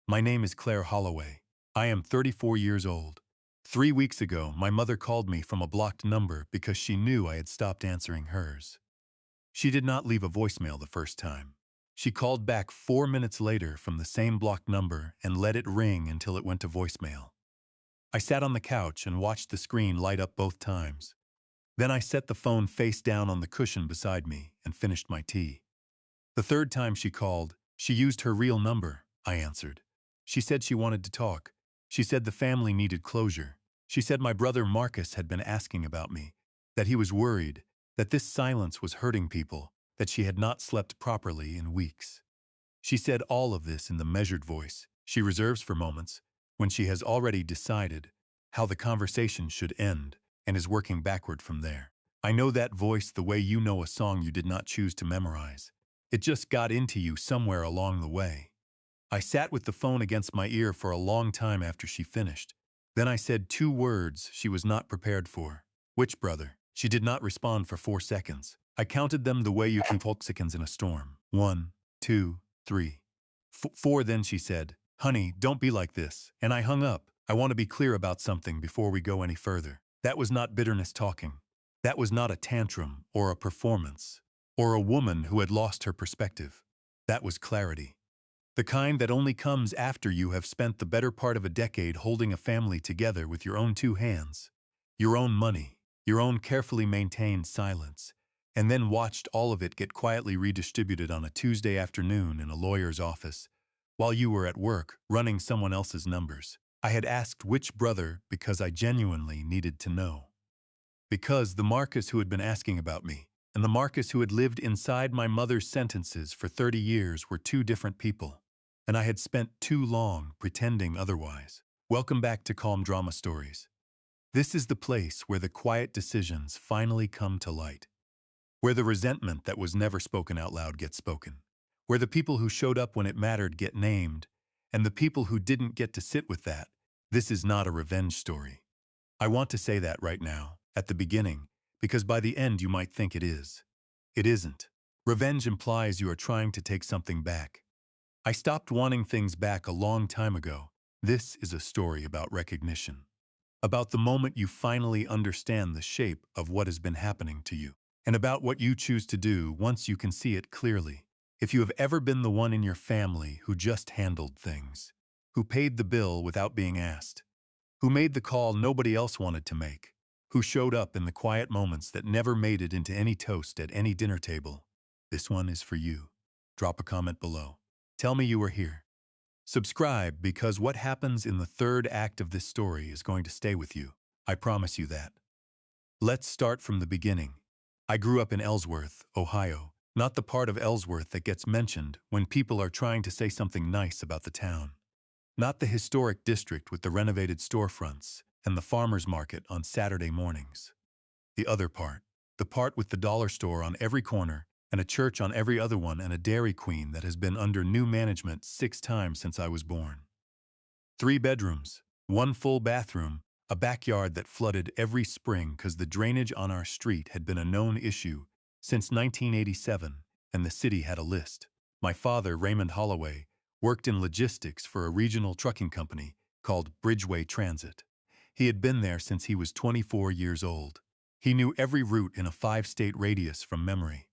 My name is Claire Holloway. I am 34 years old. 3 weeks ago, my mother called me from a blocked number because she knew I had stopped answering hers. She did not leave a voicemail the first time. She called back 4 minutes later from the same blocked number and let it ring until it went to voicemail. I sat on the couch and watched the screen light up both times. Then I set the phone face down on the cushion beside me and finished my tea. The third time she called, she used her real number. I answered. She said she wanted to talk. She said the family needed closure. She said my brother Marcus had been asking about me, that he was worried, that this silence was hurting people, that she had not slept properly in weeks. She said all of this in the measured voice she reserves for moments when she has already decided how the conversation should end and is working backward from there. I know that voice the way you know a song you did not choose to memorize. It just got into you somewhere along the way. I sat with the phone against my ear for a long time after she finished. Then I said 2 words she was not prepared for. Which brother? She did not respond for 4 seconds. I counted them the way you can count seconds in a storm. 1, 2, 3, 4. Then she said, "Honey, don't be like this." And I hung up. I want to be clear about something before we go any further. That was not bitterness talking. That was not a tantrum or a performance or a woman who had lost her perspective. That was clarity. The kind that only comes after you have spent the better part of a decade holding a family together with your own 2 hands, your own money, your own carefully maintained silence, and then watched all of it get quietly redistributed on a Tuesday afternoon in a lawyer's office, while you were at work running someone else's numbers. I had asked which brother because I genuinely needed to know. Because the Marcus who had been asking about me and the Marcus who had lived inside my mother's sentences for 30 years were two different people, and I had spent too long pretending otherwise. Welcome back to Calm Drama Stories. This is the place where the quiet decisions finally come to light, where the resentment that was never spoken out loud gets spoken, where the people who showed up when it mattered get named, and the people who didn't get to sit with that. This is not a revenge story. I want to say that right now, at the beginning, because by the end you might think it is. It isn't. Revenge implies you are trying to take something back. I stopped wanting things back a long time ago. This is a story about recognition. About the moment you finally understand the shape of what has been happening to you, and about what you choose to do once you can see it clearly. If you have ever been the one in your family who just handled things, who paid the bill without being asked, who made the call nobody else wanted to make, who showed up in the quiet moments that never made it into any toast at any dinner table, this one is for you. Drop a comment below. Tell me you are here. Subscribe, because what happens in the third act of this story is going to stay with you. I promise you that. Let's start from the beginning. I grew up in Ellsworth, Ohio, not the part of Ellsworth that gets mentioned when people are trying to say something nice about the town. Not the historic district with the renovated storefronts and the farmer's market on Saturday mornings. The other part. The part with the dollar store on every corner and a church on every other one and a Dairy Queen that has been under new management 6 times since I was born. 3 bedrooms, 1 full bathroom, a backyard that flooded every spring because the drainage on our street had been a known issue since 1987, and the city had a list. My father, Raymond Holloway, worked in logistics for a regional trucking company called Bridgeway Transit. He had been there since he was 24 years old. He knew every route in a 5-state radius from memory.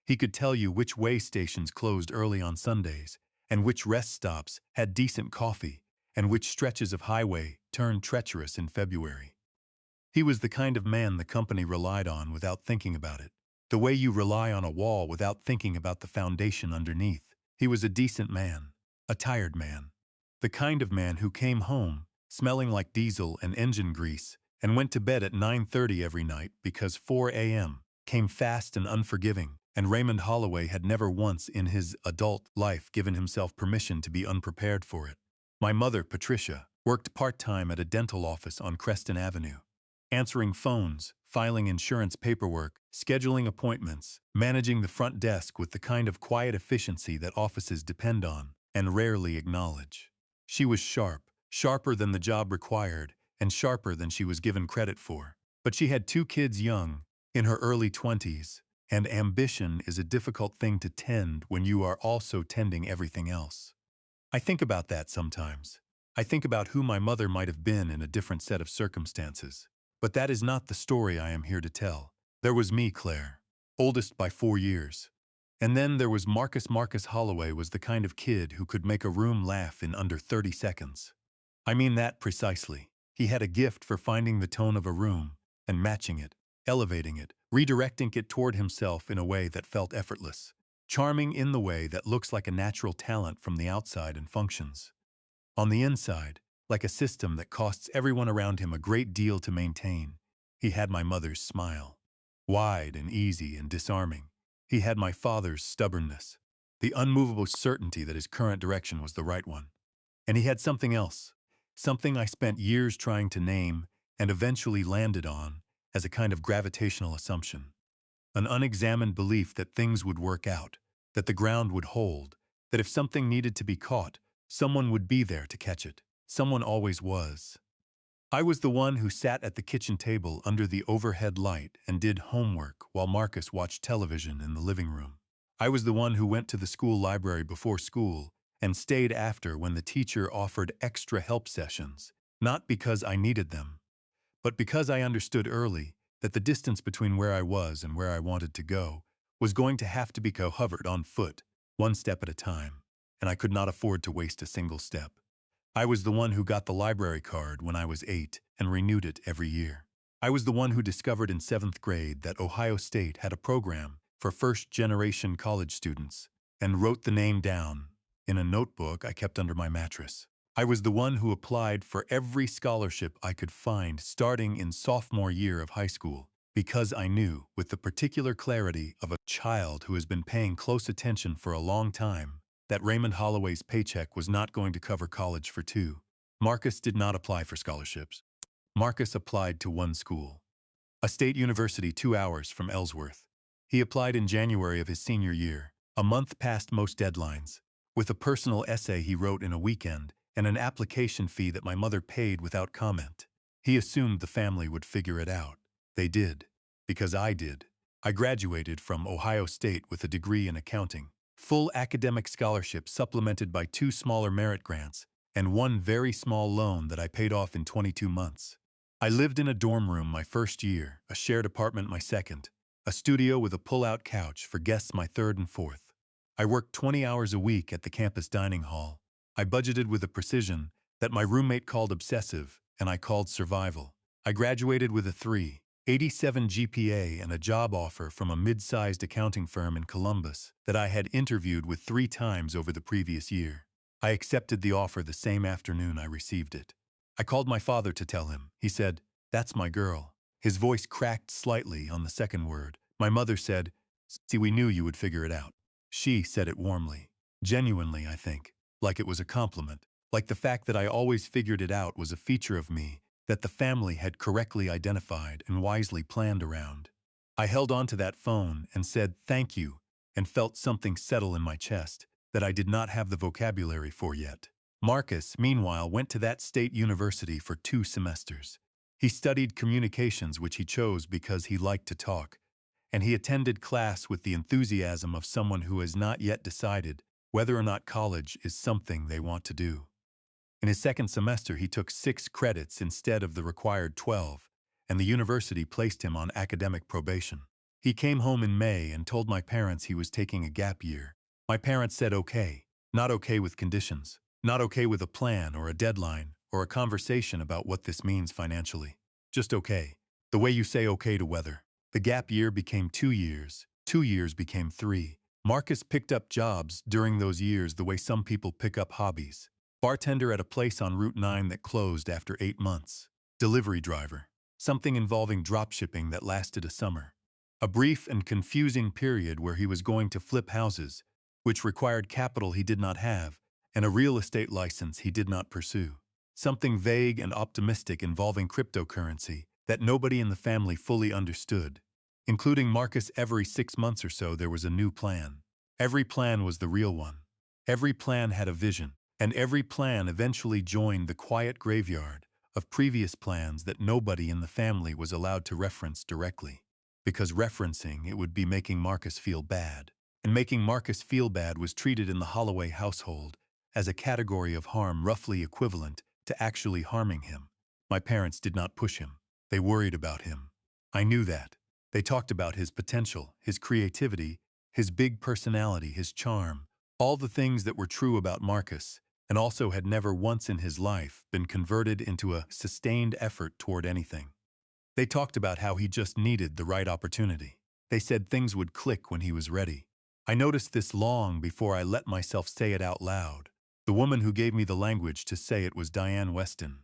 He could tell you which way stations closed early on Sundays, and which rest stops had decent coffee, and which stretches of highway turned treacherous in February. He was the kind of man the company relied on without thinking about it, the way you rely on a wall without thinking about the foundation underneath. He was a decent man, a tired man, the kind of man who came home smelling like diesel and engine grease and went to bed at 9:30 every night because 4 a.m. came fast and unforgiving, and Raymond Holloway had never once in his adult life given himself permission to be unprepared for it. My mother, Patricia, worked part-time at a dental office on Creston Avenue, answering phones, filing insurance paperwork, scheduling appointments, managing the front desk with the kind of quiet efficiency that offices depend on and rarely acknowledge. She was sharp, sharper than the job required, and sharper than she was given credit for. But she had 2 kids young, in her early 20s, and ambition is a difficult thing to tend when you are also tending everything else. I think about that sometimes. I think about who my mother might have been in a different set of circumstances. But that is not the story I am here to tell. There was me, Claire, oldest by 4 years. And then there was Marcus. Marcus Holloway was the kind of kid who could make a room laugh in under 30 seconds. I mean that precisely. He had a gift for finding the tone of a room and matching it, elevating it, redirecting it toward himself in a way that felt effortless, charming in the way that looks like a natural talent from the outside and functions on the inside, like a system that costs everyone around him a great deal to maintain. He had my mother's smile, wide and easy and disarming. He had my father's stubbornness, the unmovable certainty that his current direction was the right one. And he had something else, something I spent years trying to name and eventually landed on as a kind of gravitational assumption. An unexamined belief that things would work out, that the ground would hold, that if something needed to be caught, someone would be there to catch it. Someone always was. I was the one who sat at the kitchen table under the overhead light and did homework while Marcus watched television in the living room. I was the one who went to the school library before school and stayed after when the teacher offered extra help sessions, not because I needed them, but because I understood early that the distance between where I was and where I wanted to go was going to have to be covered on foot, one step at a time, and I could not afford to waste a single step. I was the one who got the library card when I was 8 and renewed it every year. I was the one who discovered in 7th grade that Ohio State had a program for first-generation college students and wrote the name down in a notebook I kept under my mattress. I was the one who applied for every scholarship I could find starting in sophomore year of high school because I knew, with the particular clarity of a child who has been paying close attention for a long time, that Raymond Holloway's paycheck was not going to cover college for two. Marcus did not apply for scholarships. Marcus applied to one school, a state university 2 hours from Ellsworth. He applied in January of his senior year, a month past most deadlines, with a personal essay he wrote in a weekend and an application fee that my mother paid without comment. He assumed the family would figure it out. They did, because I did. I graduated from Ohio State with a degree in accounting, full academic scholarship supplemented by 2 smaller merit grants, and 1 very small loan that I paid off in 22 months. I lived in a dorm room my first year, a shared apartment my second, a studio with a pull-out couch for guests my third and fourth. I worked 20 hours a week at the campus dining hall. I budgeted with a precision that my roommate called obsessive and I called survival. I graduated with a 3.87 GPA and a job offer from a mid-sized accounting firm in Columbus that I had interviewed with 3 times over the previous year. I accepted the offer the same afternoon I received it. I called my father to tell him. He said, "That's my girl." His voice cracked slightly on the second word. My mother said, "See, we knew you would figure it out." She said it warmly, genuinely, I think, like it was a compliment, like the fact that I always figured it out was a feature of me that the family had correctly identified and wisely planned around. I held on to that phone and said thank you and felt something settle in my chest that I did not have the vocabulary for yet. Marcus, meanwhile, went to that state university for 2 semesters. He studied communications, which he chose because he liked to talk, and he attended class with the enthusiasm of someone who has not yet decided whether or not college is something they want to do. In his second semester, he took 6 credits instead of the required 12, and the university placed him on academic probation. He came home in May and told my parents he was taking a gap year. My parents said okay, not okay with conditions, not okay with a plan or a deadline or a conversation about what this means financially. Just okay, the way you say okay to weather. The gap year became 2 years, 2 years became 3. Marcus picked up jobs during those years the way some people pick up hobbies. Bartender at a place on Route 9 that closed after 8 months. Delivery driver. Something involving dropshipping that lasted a summer. A brief and confusing period where he was going to flip houses, which required capital he did not have, and a real estate license he did not pursue. Something vague and optimistic involving cryptocurrency that nobody in the family fully understood. Including Marcus, every 6 months or so there was a new plan. Every plan was the real one. Every plan had a vision. And every plan eventually joined the quiet graveyard of previous plans that nobody in the family was allowed to reference directly. Because referencing it would be making Marcus feel bad. And making Marcus feel bad was treated in the Holloway household as a category of harm roughly equivalent to actually harming him. My parents did not push him. They worried about him. I knew that. They talked about his potential, his creativity, his big personality, his charm, all the things that were true about Marcus, and also had never once in his life been converted into a sustained effort toward anything. They talked about how he just needed the right opportunity. They said things would click when he was ready. I noticed this long before I let myself say it out loud. The woman who gave me the language to say it was Diane Weston.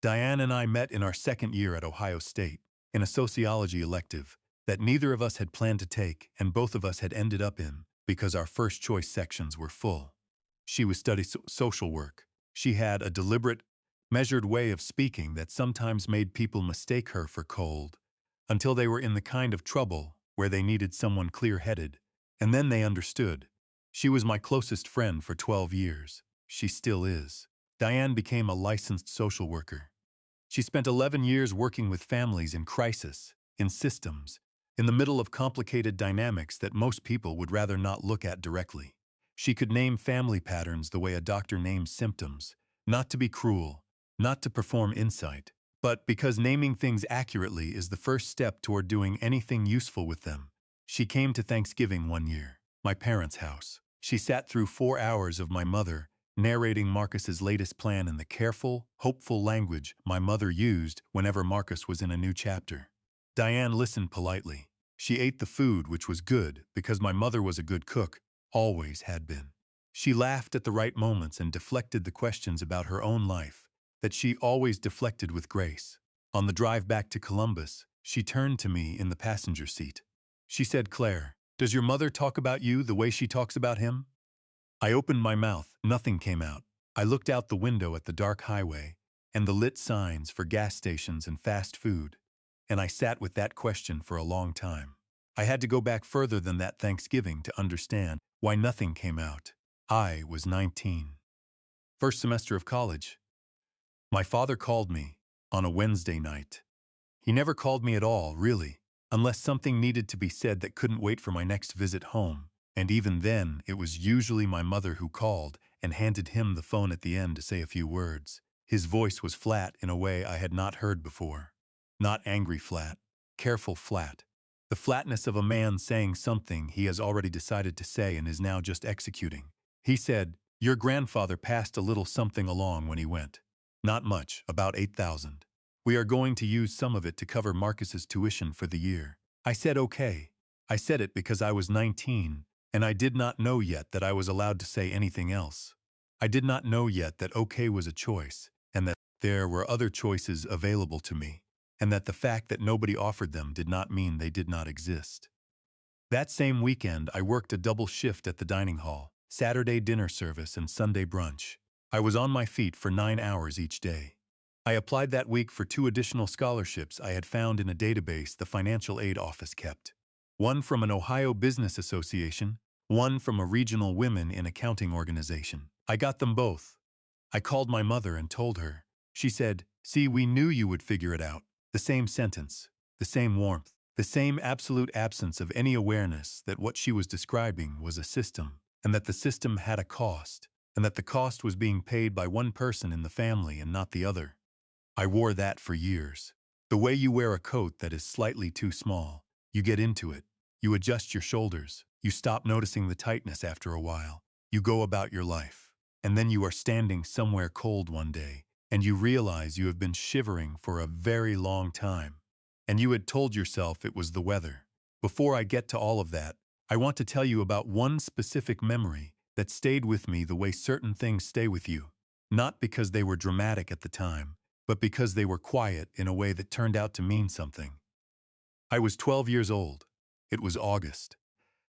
Diane and I met in our second year at Ohio State, in a sociology elective that neither of us had planned to take and both of us had ended up in because our first choice sections were full. She was studying social work. She had a deliberate, measured way of speaking that sometimes made people mistake her for cold, until they were in the kind of trouble where they needed someone clear-headed, and then they understood. She was my closest friend for 12 years. She still is. Diane became a licensed social worker. She spent 11 years working with families in crisis, in systems, in the middle of complicated dynamics that most people would rather not look at directly. She could name family patterns the way a doctor names symptoms, not to be cruel, not to perform insight, but because naming things accurately is the first step toward doing anything useful with them. She came to Thanksgiving one year, my parents' house. She sat through 4 hours of my mother narrating Marcus's latest plan in the careful, hopeful language my mother used whenever Marcus was in a new chapter. Diane listened politely. She ate the food, which was good because my mother was a good cook, always had been. She laughed at the right moments and deflected the questions about her own life that she always deflected with grace. On the drive back to Columbus, she turned to me in the passenger seat. She said, "Claire, does your mother talk about you the way she talks about him?" I opened my mouth. Nothing came out. I looked out the window at the dark highway and the lit signs for gas stations and fast food, and I sat with that question for a long time. I had to go back further than that Thanksgiving to understand why nothing came out. I was 19. First semester of college. My father called me on a Wednesday night. He never called me at all, really, unless something needed to be said that couldn't wait for my next visit home. And even then, it was usually my mother who called and handed him the phone at the end to say a few words. His voice was flat in a way I had not heard before. Not angry flat, careful flat. The flatness of a man saying something he has already decided to say and is now just executing. He said, "Your grandfather passed a little something along when he went. Not much, about 8,000. We are going to use some of it to cover Marcus's tuition for the year." I said okay. I said it because I was 19, and I did not know yet that I was allowed to say anything else. I did not know yet that okay was a choice, and that there were other choices available to me, and that the fact that nobody offered them did not mean they did not exist. That same weekend, I worked a double shift at the dining hall, Saturday dinner service and Sunday brunch. I was on my feet for 9 hours each day. I applied that week for 2 additional scholarships I had found in a database the financial aid office kept. One from an Ohio Business Association, one from a regional women in accounting organization. I got them both. I called my mother and told her. She said, "See, we knew you would figure it out." The same sentence, the same warmth, the same absolute absence of any awareness that what she was describing was a system, and that the system had a cost, and that the cost was being paid by one person in the family and not the other. I wore that for years. The way you wear a coat that is slightly too small. You get into it. You adjust your shoulders. You stop noticing the tightness after a while. You go about your life. And then you are standing somewhere cold one day, and you realize you have been shivering for a very long time. And you had told yourself it was the weather. Before I get to all of that, I want to tell you about one specific memory that stayed with me the way certain things stay with you. Not because they were dramatic at the time, but because they were quiet in a way that turned out to mean something. I was 12 years old. It was August,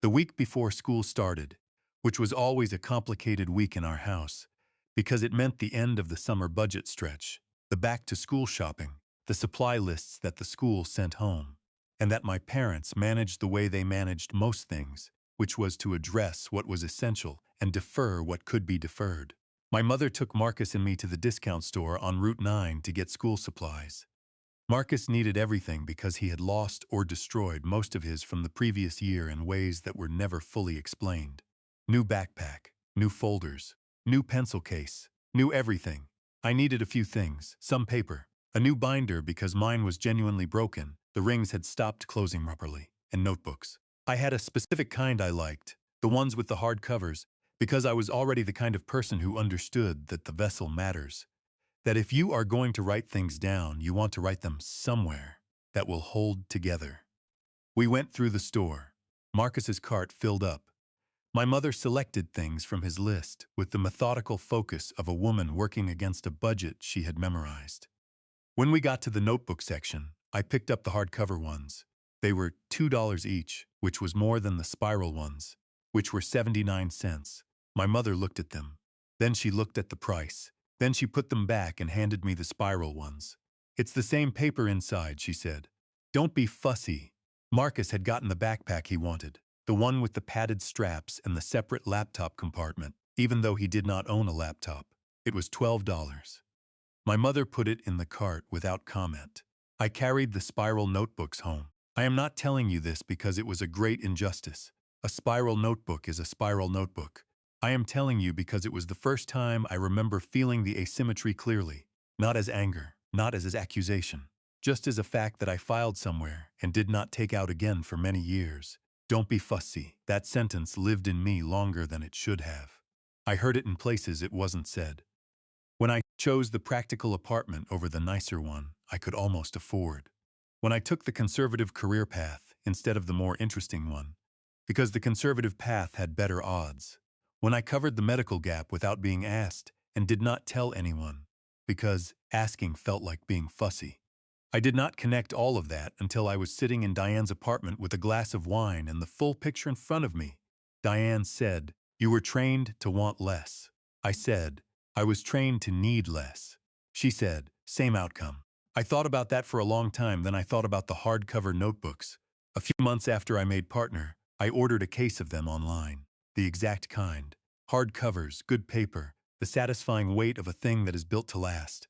the week before school started, which was always a complicated week in our house, because it meant the end of the summer budget stretch, the back-to-school shopping, the supply lists that the school sent home, and that my parents managed the way they managed most things, which was to address what was essential and defer what could be deferred. My mother took Marcus and me to the discount store on Route 9 to get school supplies. Marcus needed everything because he had lost or destroyed most of his from the previous year in ways that were never fully explained. New backpack, new folders, New pencil case. New everything. I needed a few things. Some paper. A new binder because mine was genuinely broken. The rings had stopped closing properly. And notebooks. I had a specific kind I liked. The ones with the hard covers. Because I was already the kind of person who understood that the vessel matters. That if you are going to write things down, you want to write them somewhere that will hold together. We went through the store. Marcus's cart filled up. My mother selected things from his list with the methodical focus of a woman working against a budget she had memorized. When we got to the notebook section, I picked up the hardcover ones. They were $2 each, which was more than the spiral ones, which were 79 cents. My mother looked at them. Then she looked at the price. Then she put them back and handed me the spiral ones. It's the same paper inside, she said. Don't be fussy. Marcus had gotten the backpack he wanted, the one with the padded straps and the separate laptop compartment, even though he did not own a laptop. It was $12. My mother put it in the cart without comment. I carried the spiral notebooks home. I am not telling you this because it was a great injustice. A spiral notebook is a spiral notebook. I am telling you because it was the first time I remember feeling the asymmetry clearly, not as anger, not as accusation, just as a fact that I filed somewhere and did not take out again for many years. Don't be fussy. That sentence lived in me longer than it should have. I heard it in places it wasn't said. When I chose the practical apartment over the nicer one I could almost afford. When I took the conservative career path instead of the more interesting one, because the conservative path had better odds. When I covered the medical gap without being asked and did not tell anyone, because asking felt like being fussy. I did not connect all of that until I was sitting in Diane's apartment with a glass of wine and the full picture in front of me. Diane said, "You were trained to want less." I said, "I was trained to need less." She said, "Same outcome." I thought about that for a long time, then I thought about the hardcover notebooks. A few months after I made partner, I ordered a case of them online. The exact kind. Hard covers, good paper, the satisfying weight of a thing that is built to last.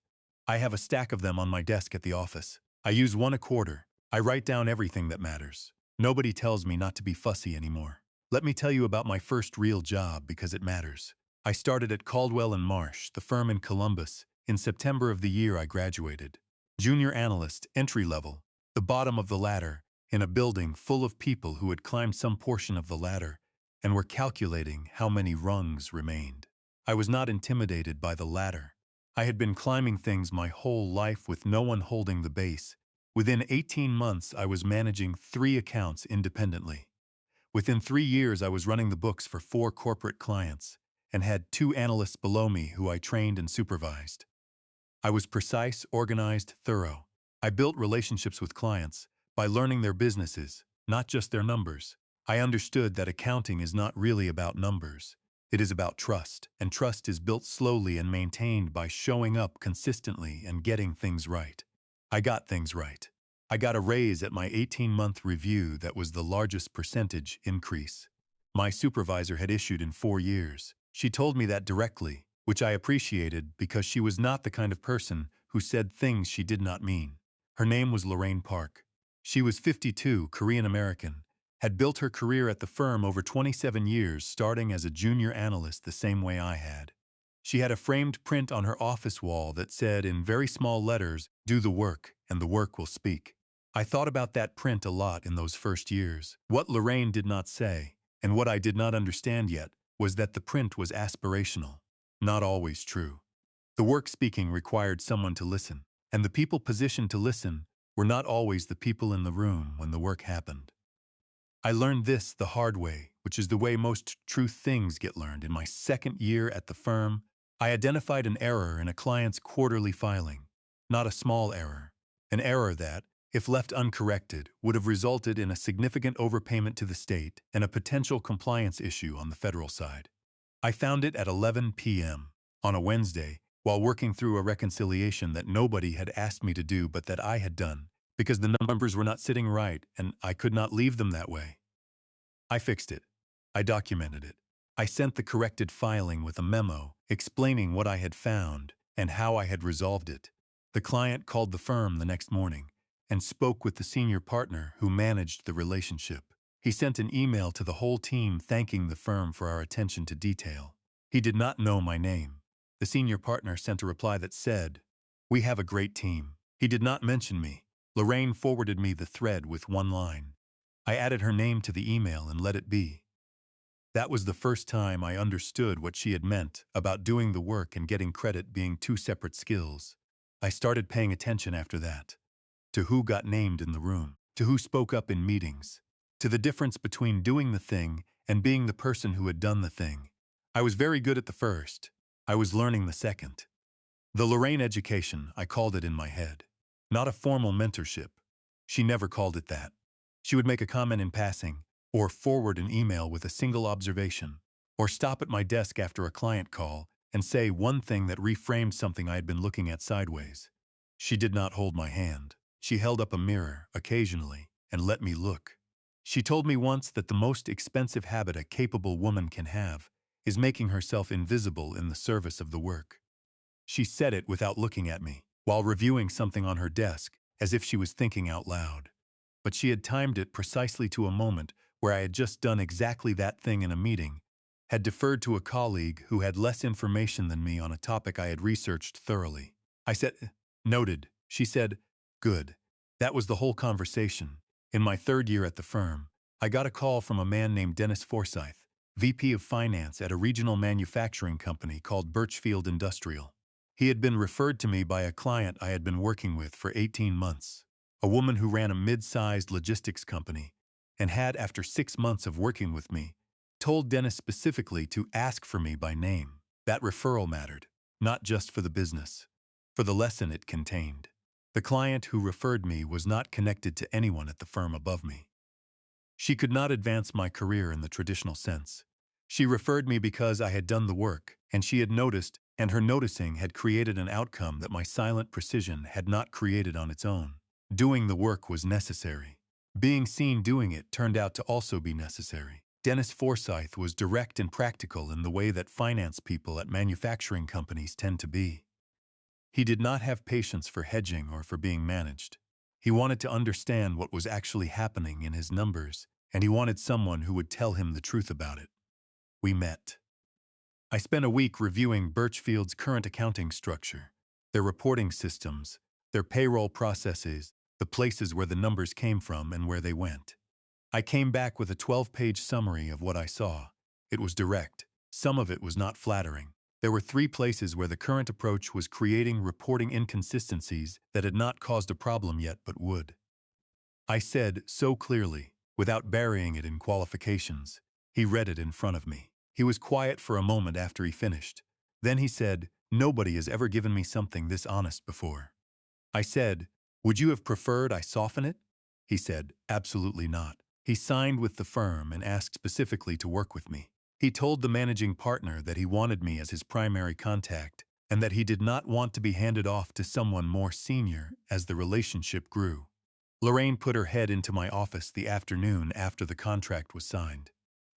I have a stack of them on my desk at the office. I use one a quarter. I write down everything that matters. Nobody tells me not to be fussy anymore. Let me tell you about my first real job because it matters. I started at Caldwell and Marsh, the firm in Columbus, in September of the year I graduated. Junior analyst, entry level, the bottom of the ladder, in a building full of people who had climbed some portion of the ladder and were calculating how many rungs remained. I was not intimidated by the ladder. I had been climbing things my whole life with no one holding the base. Within 18 months, I was managing 3 accounts independently. Within 3 years, I was running the books for 4 corporate clients and had 2 analysts below me who I trained and supervised. I was precise, organized, thorough. I built relationships with clients by learning their businesses, not just their numbers. I understood that accounting is not really about numbers. It is about trust, and trust is built slowly and maintained by showing up consistently and getting things right. I got things right. I got a raise at my 18-month review that was the largest percentage increase my supervisor had issued in 4 years. She told me that directly, which I appreciated because she was not the kind of person who said things she did not mean. Her name was Lorraine Park. She was 52, Korean American, had built her career at the firm over 27 years, starting as a junior analyst the same way I had. She had a framed print on her office wall that said in very small letters, "Do the work, and the work will speak." I thought about that print a lot in those first years. What Lorraine did not say, and what I did not understand yet, was that the print was aspirational, not always true. The work speaking required someone to listen, and the people positioned to listen were not always the people in the room when the work happened. I learned this the hard way, which is the way most true things get learned. In my second year at the firm, I identified an error in a client's quarterly filing. Not a small error. An error that, if left uncorrected, would have resulted in a significant overpayment to the state and a potential compliance issue on the federal side. I found it at 11 p.m. on a Wednesday while working through a reconciliation that nobody had asked me to do but that I had done, because the numbers were not sitting right and I could not leave them that way. I fixed it. I documented it. I sent the corrected filing with a memo explaining what I had found and how I had resolved it. The client called the firm the next morning and spoke with the senior partner who managed the relationship. He sent an email to the whole team thanking the firm for our attention to detail. He did not know my name. The senior partner sent a reply that said, "We have a great team." He did not mention me. Lorraine forwarded me the thread with one line. I added her name to the email and let it be. That was the first time I understood what she had meant about doing the work and getting credit being two separate skills. I started paying attention after that. To who got named in the room, to who spoke up in meetings, to the difference between doing the thing and being the person who had done the thing. I was very good at the first. I was learning the second. The Lorraine education, I called it in my head. Not a formal mentorship. She never called it that. She would make a comment in passing, or forward an email with a single observation, or stop at my desk after a client call and say one thing that reframed something I had been looking at sideways. She did not hold my hand. She held up a mirror, occasionally, and let me look. She told me once that the most expensive habit a capable woman can have is making herself invisible in the service of the work. She said it without looking at me, while reviewing something on her desk, as if she was thinking out loud. But she had timed it precisely to a moment where I had just done exactly that thing in a meeting, had deferred to a colleague who had less information than me on a topic I had researched thoroughly. I said, "Noted." She said, "Good." That was the whole conversation. In my third year at the firm, I got a call from a man named Dennis Forsyth, VP of Finance at a regional manufacturing company called Birchfield Industrial. He had been referred to me by a client I had been working with for 18 months, a woman who ran a mid-sized logistics company, and had, after 6 months of working with me, told Dennis specifically to ask for me by name. That referral mattered, not just for the business, for the lesson it contained. The client who referred me was not connected to anyone at the firm above me. She could not advance my career in the traditional sense. She referred me because I had done the work, and she had noticed, and her noticing had created an outcome that my silent precision had not created on its own. Doing the work was necessary. Being seen doing it turned out to also be necessary. Dennis Forsyth was direct and practical in the way that finance people at manufacturing companies tend to be. He did not have patience for hedging or for being managed. He wanted to understand what was actually happening in his numbers, and he wanted someone who would tell him the truth about it. We met. I spent a week reviewing Birchfield's current accounting structure, their reporting systems, their payroll processes, the places where the numbers came from and where they went. I came back with a 12-page summary of what I saw. It was direct. Some of it was not flattering. There were 3 places where the current approach was creating reporting inconsistencies that had not caused a problem yet but would. I said so clearly, without burying it in qualifications. He read it in front of me. He was quiet for a moment after he finished. Then he said, "Nobody has ever given me something this honest before." I said, "Would you have preferred I soften it?" He said, "Absolutely not." He signed with the firm and asked specifically to work with me. He told the managing partner that he wanted me as his primary contact and that he did not want to be handed off to someone more senior as the relationship grew. Lorraine put her head into my office the afternoon after the contract was signed.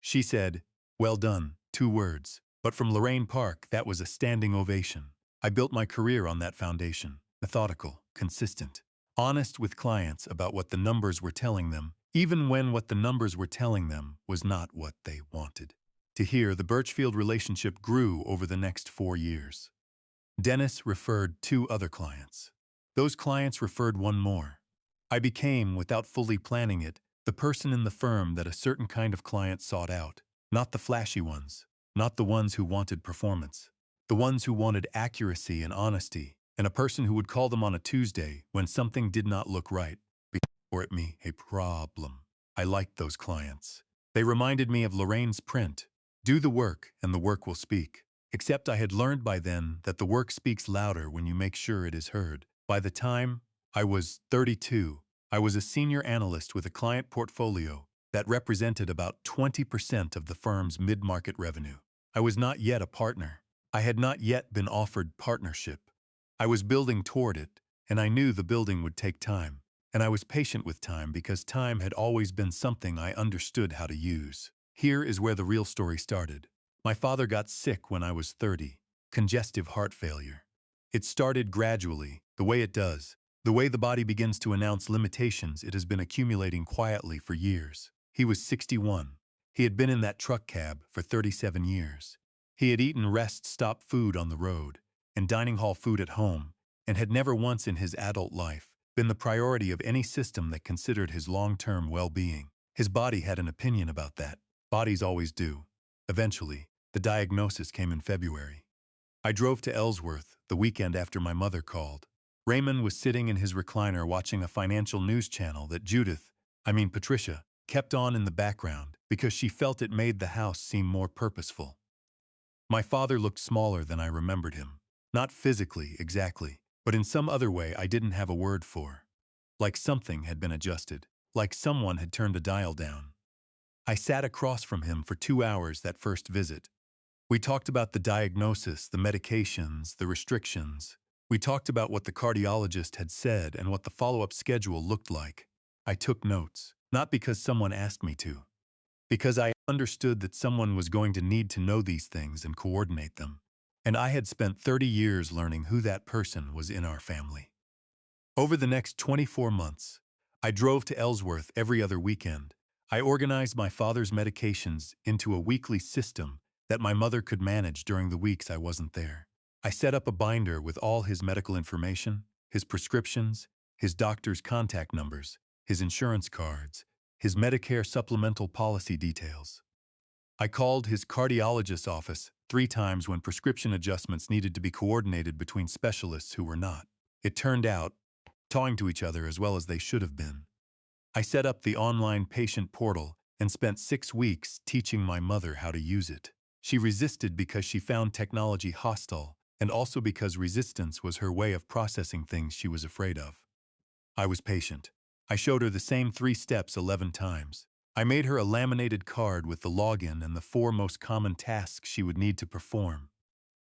She said, "Well done," 2 words, but from Lorraine Park that was a standing ovation. I built my career on that foundation, methodical, consistent, honest with clients about what the numbers were telling them, even when what the numbers were telling them was not what they wanted. To hear, the Birchfield relationship grew over the next 4 years. Dennis referred 2 other clients. Those clients referred 1 more. I became, without fully planning it, the person in the firm that a certain kind of client sought out. Not the flashy ones, not the ones who wanted performance, the ones who wanted accuracy and honesty, and a person who would call them on a Tuesday when something did not look right, or at me a problem. I liked those clients. They reminded me of Lorraine's print. Do the work, and the work will speak. Except I had learned by then that the work speaks louder when you make sure it is heard. By the time I was 32, I was a senior analyst with a client portfolio that represented about 20% of the firm's mid-market revenue. I was not yet a partner. I had not yet been offered partnership. I was building toward it, and I knew the building would take time. And I was patient with time because time had always been something I understood how to use. Here is where the real story started. My father got sick when I was 30, congestive heart failure. It started gradually, the way it does. The way the body begins to announce limitations it has been accumulating quietly for years. He was 61. He had been in that truck cab for 37 years. He had eaten rest-stop food on the road and dining hall food at home, and had never once in his adult life been the priority of any system that considered his long-term well-being. His body had an opinion about that. Bodies always do. Eventually, the diagnosis came in February. I drove to Ellsworth the weekend after my mother called. Raymond was sitting in his recliner watching a financial news channel that Patricia, kept on in the background because she felt it made the house seem more purposeful. My father looked smaller than I remembered him. Not physically, exactly, but in some other way I didn't have a word for. Like something had been adjusted, like someone had turned a dial down. I sat across from him for 2 hours that first visit. We talked about the diagnosis, the medications, the restrictions. We talked about what the cardiologist had said and what the follow-up schedule looked like. I took notes, not because someone asked me to, because I understood that someone was going to need to know these things and coordinate them. And I had spent 30 years learning who that person was in our family. Over the next 24 months, I drove to Ellsworth every other weekend. I organized my father's medications into a weekly system that my mother could manage during the weeks I wasn't there. I set up a binder with all his medical information, his prescriptions, his doctor's contact numbers, his insurance cards, his Medicare supplemental policy details. I called his cardiologist's office 3 times when prescription adjustments needed to be coordinated between specialists who were not. It turned out, talking to each other as well as they should have been. I set up the online patient portal and spent 6 weeks teaching my mother how to use it. She resisted because she found technology hostile, and also because resistance was her way of processing things she was afraid of. I was patient. I showed her the same 3 steps 11 times. I made her a laminated card with the login and the 4 most common tasks she would need to perform.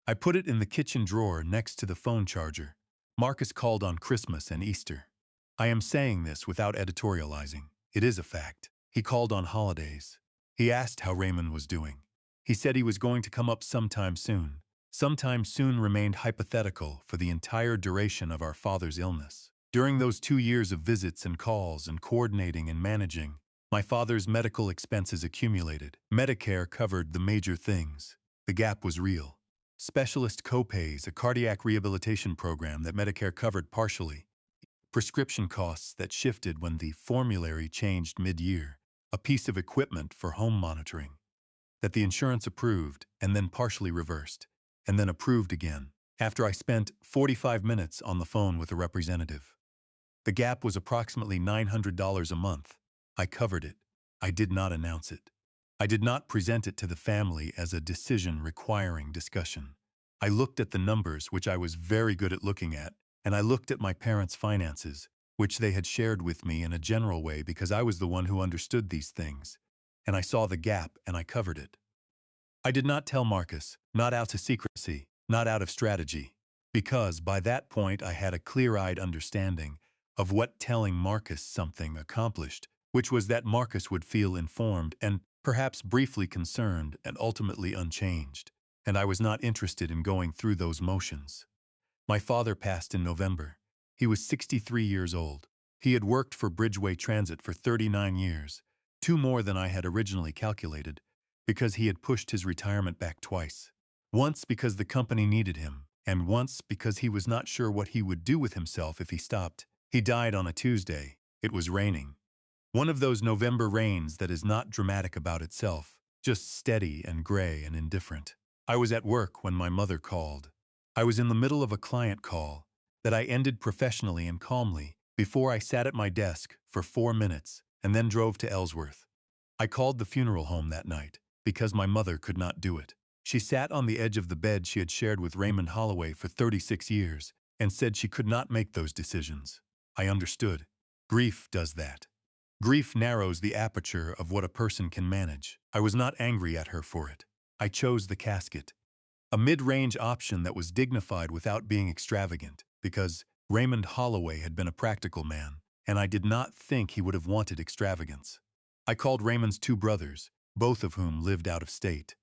I put it in the kitchen drawer next to the phone charger. Marcus called on Christmas and Easter. I am saying this without editorializing. It is a fact. He called on holidays. He asked how Raymond was doing. He said he was going to come up sometime soon. Sometime soon remained hypothetical for the entire duration of our father's illness. During those 2 years of visits and calls and coordinating and managing, my father's medical expenses accumulated. Medicare covered the major things. The gap was real. Specialist copays, a cardiac rehabilitation program that Medicare covered partially, prescription costs that shifted when the formulary changed mid-year, a piece of equipment for home monitoring that the insurance approved and then partially reversed, and then approved again, after I spent 45 minutes on the phone with a representative. The gap was approximately $900 a month. I covered it. I did not announce it. I did not present it to the family as a decision requiring discussion. I looked at the numbers, which I was very good at looking at, and I looked at my parents' finances, which they had shared with me in a general way because I was the one who understood these things, and I saw the gap and I covered it. I did not tell Marcus, not out of secrecy, not out of strategy, because by that point I had a clear-eyed understanding of what telling Marcus something accomplished, which was that Marcus would feel informed and perhaps briefly concerned and ultimately unchanged, and I was not interested in going through those motions. My father passed in November. He was 63 years old. He had worked for Bridgeway Transit for 39 years, 2 more than I had originally calculated, because he had pushed his retirement back twice. Once because the company needed him, and once because he was not sure what he would do with himself if he stopped. He died on a Tuesday. It was raining. One of those November rains that is not dramatic about itself, just steady and gray and indifferent. I was at work when my mother called. I was in the middle of a client call that I ended professionally and calmly before I sat at my desk for 4 minutes and then drove to Ellsworth. I called the funeral home that night because my mother could not do it. She sat on the edge of the bed she had shared with Raymond Holloway for 36 years and said she could not make those decisions. I understood. Grief does that. Grief narrows the aperture of what a person can manage. I was not angry at her for it. I chose the casket, a mid-range option that was dignified without being extravagant, because Raymond Holloway had been a practical man, and I did not think he would have wanted extravagance. I called Raymond's 2 brothers, both of whom lived out of state.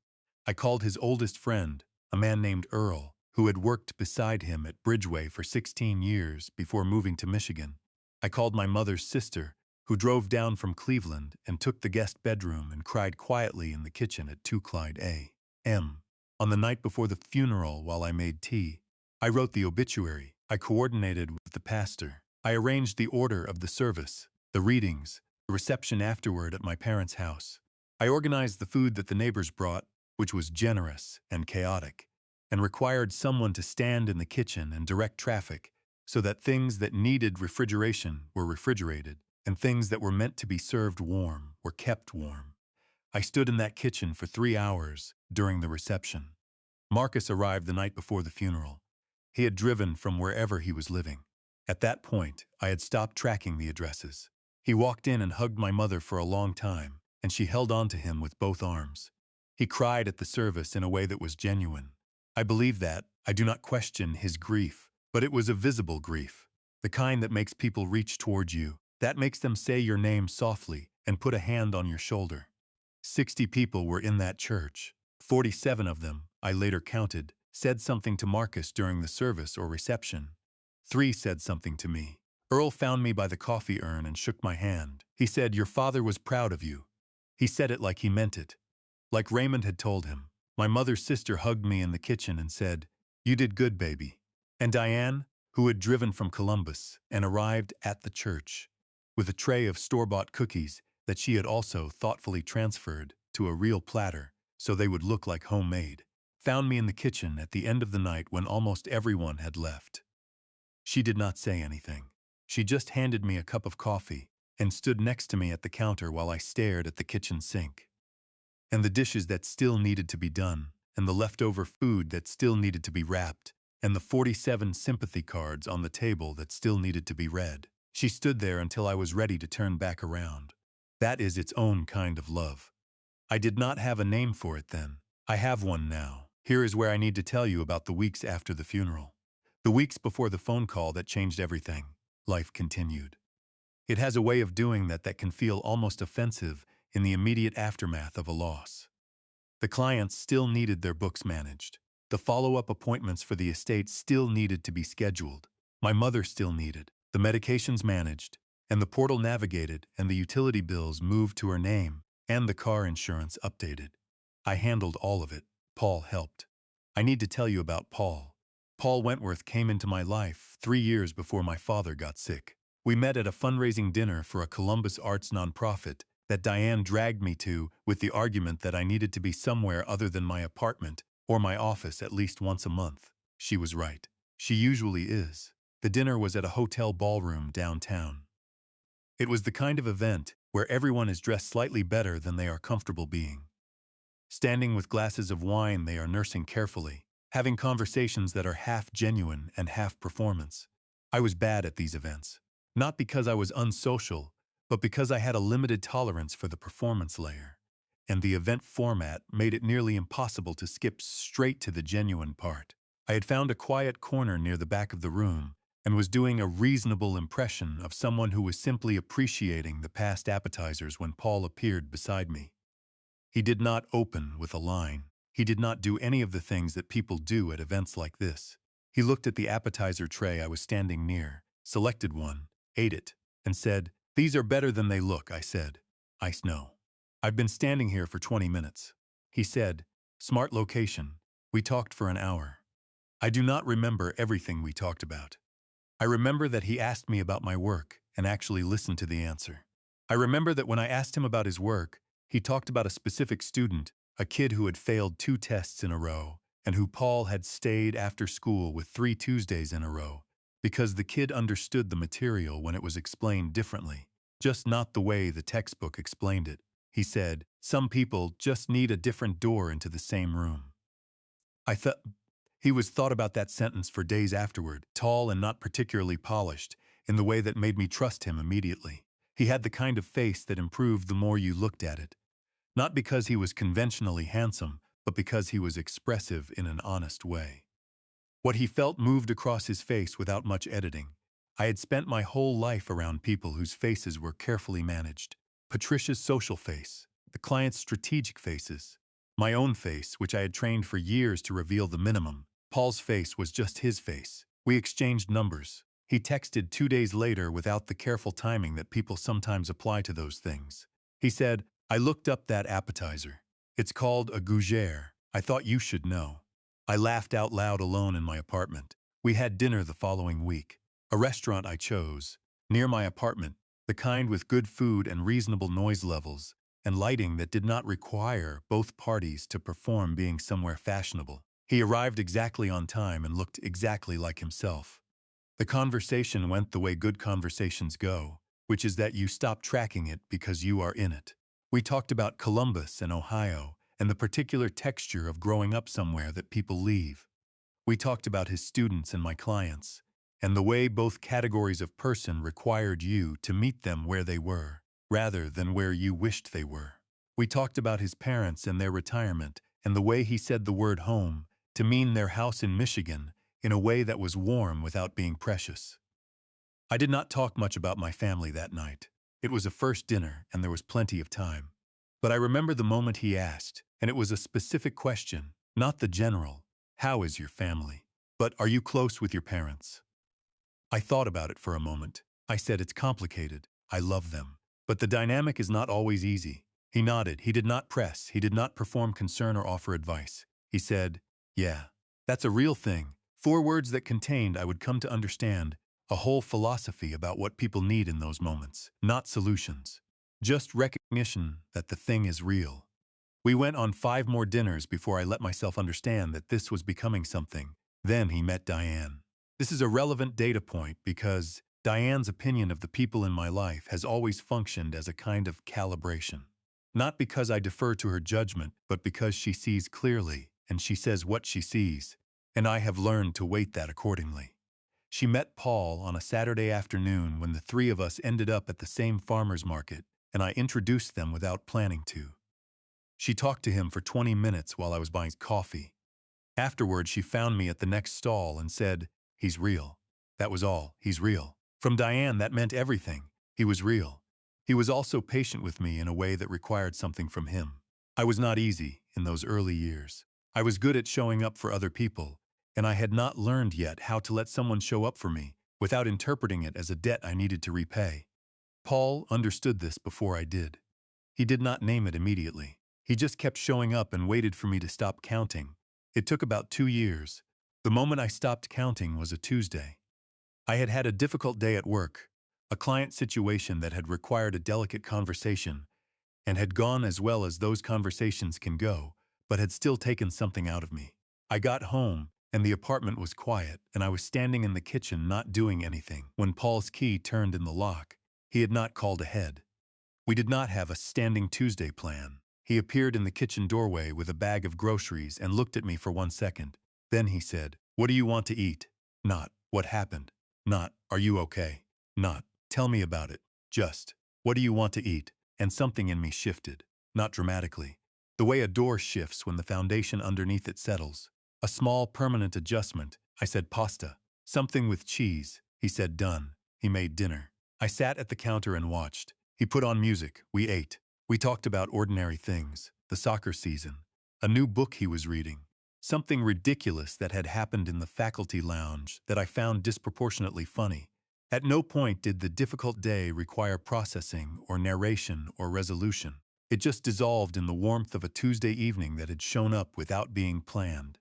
I called his oldest friend, a man named Earl, who had worked beside him at Bridgeway for 16 years before moving to Michigan. I called my mother's sister, who drove down from Cleveland and took the guest bedroom and cried quietly in the kitchen at 2 Clyde A.M. On the night before the funeral, while I made tea, I wrote the obituary. I coordinated with the pastor. I arranged the order of the service, the readings, the reception afterward at my parents' house. I organized the food that the neighbors brought, which was generous and chaotic, and required someone to stand in the kitchen and direct traffic so that things that needed refrigeration were refrigerated and things that were meant to be served warm were kept warm. I stood in that kitchen for 3 hours during the reception. Marcus arrived the night before the funeral. He had driven from wherever he was living. At that point, I had stopped tracking the addresses. He walked in and hugged my mother for a long time, and she held on to him with both arms. He cried at the service in a way that was genuine. I believe that. I do not question his grief, but it was a visible grief, the kind that makes people reach towards you, that makes them say your name softly and put a hand on your shoulder. 60 people were in that church. 47 of them, I later counted, said something to Marcus during the service or reception. 3 said something to me. Earl found me by the coffee urn and shook my hand. He said, "Your father was proud of you." He said it like he meant it, like Raymond had told him. My mother's sister hugged me in the kitchen and said, "You did good, baby." And Diane, who had driven from Columbus and arrived at the church with a tray of store-bought cookies that she had also thoughtfully transferred to a real platter so they would look like homemade, found me in the kitchen at the end of the night when almost everyone had left. She did not say anything. She just handed me a cup of coffee and stood next to me at the counter while I stared at the kitchen sink and the dishes that still needed to be done, and the leftover food that still needed to be wrapped, and the 47 sympathy cards on the table that still needed to be read. She stood there until I was ready to turn back around. That is its own kind of love. I did not have a name for it then. I have one now. Here is where I need to tell you about the weeks after the funeral. The weeks before the phone call that changed everything. Life continued. It has a way of doing that can feel almost offensive in the immediate aftermath of a loss. The clients still needed their books managed. The follow-up appointments for the estate still needed to be scheduled. My mother still needed the medications managed, and the portal navigated, and the utility bills moved to her name, and the car insurance updated. I handled all of it. Paul helped. I need to tell you about Paul. Paul Wentworth came into my life 3 years before my father got sick. We met at a fundraising dinner for a Columbus arts nonprofit that Diane dragged me to with the argument that I needed to be somewhere other than my apartment or my office at least once a month. She was right. She usually is. The dinner was at a hotel ballroom downtown. It was the kind of event where everyone is dressed slightly better than they are comfortable being. Standing with glasses of wine they are nursing carefully, having conversations that are half genuine and half performance. I was bad at these events. Not because I was unsocial, but because I had a limited tolerance for the performance layer. And the event format made it nearly impossible to skip straight to the genuine part. I had found a quiet corner near the back of the room and was doing a reasonable impression of someone who was simply appreciating the past appetizers when Paul appeared beside me. He did not open with a line. He did not do any of the things that people do at events like this. He looked at the appetizer tray I was standing near, selected one, ate it, and said, "These are better than they look," I said. "I know. I've been standing here for 20 minutes. He said, "Smart location." We talked for an hour. I do not remember everything we talked about. I remember that he asked me about my work and actually listened to the answer. I remember that when I asked him about his work, he talked about a specific student, a kid who had failed 2 tests in a row, and who Paul had stayed after school with 3 Tuesdays in a row, because the kid understood the material when it was explained differently, just not the way the textbook explained it. He said, "Some people just need a different door into the same room." He was thought about that sentence for days afterward, tall and not particularly polished, in the way that made me trust him immediately. He had the kind of face that improved the more you looked at it. Not because he was conventionally handsome, but because he was expressive in an honest way. What he felt moved across his face without much editing. I had spent my whole life around people whose faces were carefully managed. Patricia's social face, the client's strategic faces, my own face, which I had trained for years to reveal the minimum. Paul's face was just his face. We exchanged numbers. He texted 2 days later without the careful timing that people sometimes apply to those things. He said, "I looked up that appetizer. It's called a gougere. I thought you should know. I laughed out loud alone in my apartment. We had dinner the following week. A restaurant I chose, near my apartment, the kind with good food and reasonable noise levels, and lighting that did not require both parties to perform being somewhere fashionable. He arrived exactly on time and looked exactly like himself. The conversation went the way good conversations go, which is that you stop tracking it because you are in it. We talked about Columbus and Ohio and the particular texture of growing up somewhere that people leave. We talked about his students and my clients, and the way both categories of person required you to meet them where they were, rather than where you wished they were. We talked about his parents and their retirement, and the way he said the word home to mean their house in Michigan in a way that was warm without being precious. I did not talk much about my family that night. It was a first dinner, and there was plenty of time. But I remember the moment he asked, and it was a specific question, not the general, "How is your family?" but "Are you close with your parents?" I thought about it for a moment. I said, "It's complicated. I love them. But the dynamic is not always easy." He nodded. He did not press. He did not perform concern or offer advice. He said, "Yeah, that's a real thing." 4 words that contained, I would come to understand, a whole philosophy about what people need in those moments. Not solutions. Just recognition that the thing is real. We went on 5 more dinners before I let myself understand that this was becoming something. Then he met Diane. This is a relevant data point because Diane's opinion of the people in my life has always functioned as a kind of calibration. Not because I defer to her judgment, but because she sees clearly, and she says what she sees, and I have learned to weight that accordingly. She met Paul on a Saturday afternoon when the three of us ended up at the same farmer's market, and I introduced them without planning to. She talked to him for 20 minutes while I was buying coffee. Afterward, she found me at the next stall and said, "He's real." That was all. He's real. From Diane, that meant everything. He was real. He was also patient with me in a way that required something from him. I was not easy in those early years. I was good at showing up for other people, and I had not learned yet how to let someone show up for me without interpreting it as a debt I needed to repay. Paul understood this before I did. He did not name it immediately. He just kept showing up and waited for me to stop counting. It took about 2 years. The moment I stopped counting was a Tuesday. I had had a difficult day at work, a client situation that had required a delicate conversation, and had gone as well as those conversations can go, but had still taken something out of me. I got home, and the apartment was quiet, and I was standing in the kitchen not doing anything when Paul's key turned in the lock. He had not called ahead. We did not have a standing Tuesday plan. He appeared in the kitchen doorway with a bag of groceries and looked at me for 1 second. Then he said, "What do you want to eat?" Not, "What happened?" Not, "Are you okay?" Not, "Tell me about it." Just, "What do you want to eat?" And something in me shifted. Not dramatically. The way a door shifts when the foundation underneath it settles. A small permanent adjustment. I said pasta. Something with cheese. He said done. He made dinner. I sat at the counter and watched. He put on music. We ate. We talked about ordinary things, the soccer season, a new book he was reading, something ridiculous that had happened in the faculty lounge that I found disproportionately funny. At no point did the difficult day require processing or narration or resolution. It just dissolved in the warmth of a Tuesday evening that had shown up without being planned.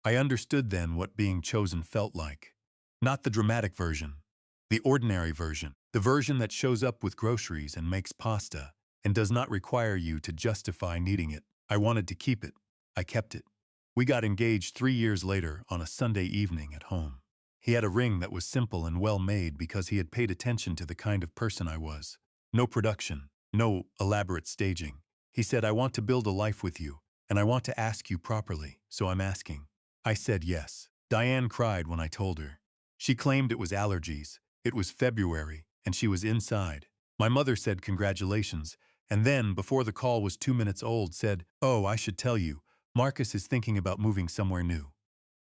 I understood then what being chosen felt like. Not the dramatic version, the ordinary version, the version that shows up with groceries and makes pasta, and does not require you to justify needing it. I wanted to keep it. I kept it. We got engaged 3 years later on a Sunday evening at home. He had a ring that was simple and well made because he had paid attention to the kind of person I was. No production, no elaborate staging. He said, "I want to build a life with you, and I want to ask you properly, so I'm asking." I said yes. Diane cried when I told her. She claimed it was allergies. It was February, and she was inside. My mother said congratulations, and then, before the call was 2 minutes old, said, "Oh, I should tell you, Marcus is thinking about moving somewhere new.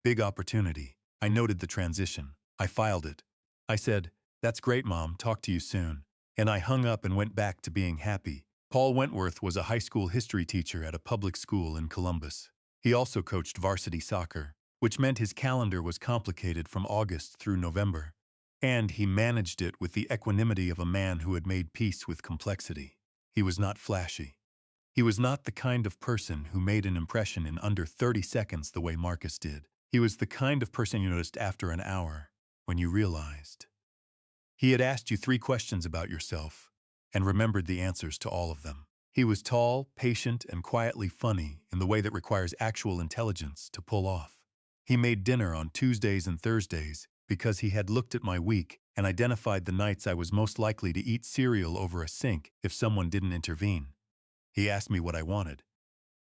Big opportunity." I noted the transition. I filed it. I said, "That's great, Mom. Talk to you soon." And I hung up and went back to being happy. Paul Wentworth was a high school history teacher at a public school in Columbus. He also coached varsity soccer, which meant his calendar was complicated from August through November. And he managed it with the equanimity of a man who had made peace with complexity. He was not flashy. He was not the kind of person who made an impression in under 30 seconds the way Marcus did. He was the kind of person you noticed after an hour, when you realized. He had asked you 3 questions about yourself, and remembered the answers to all of them. He was tall, patient, and quietly funny in the way that requires actual intelligence to pull off. He made dinner on Tuesdays and Thursdays because he had looked at my week and identified the nights I was most likely to eat cereal over a sink if someone didn't intervene. He asked me what I wanted.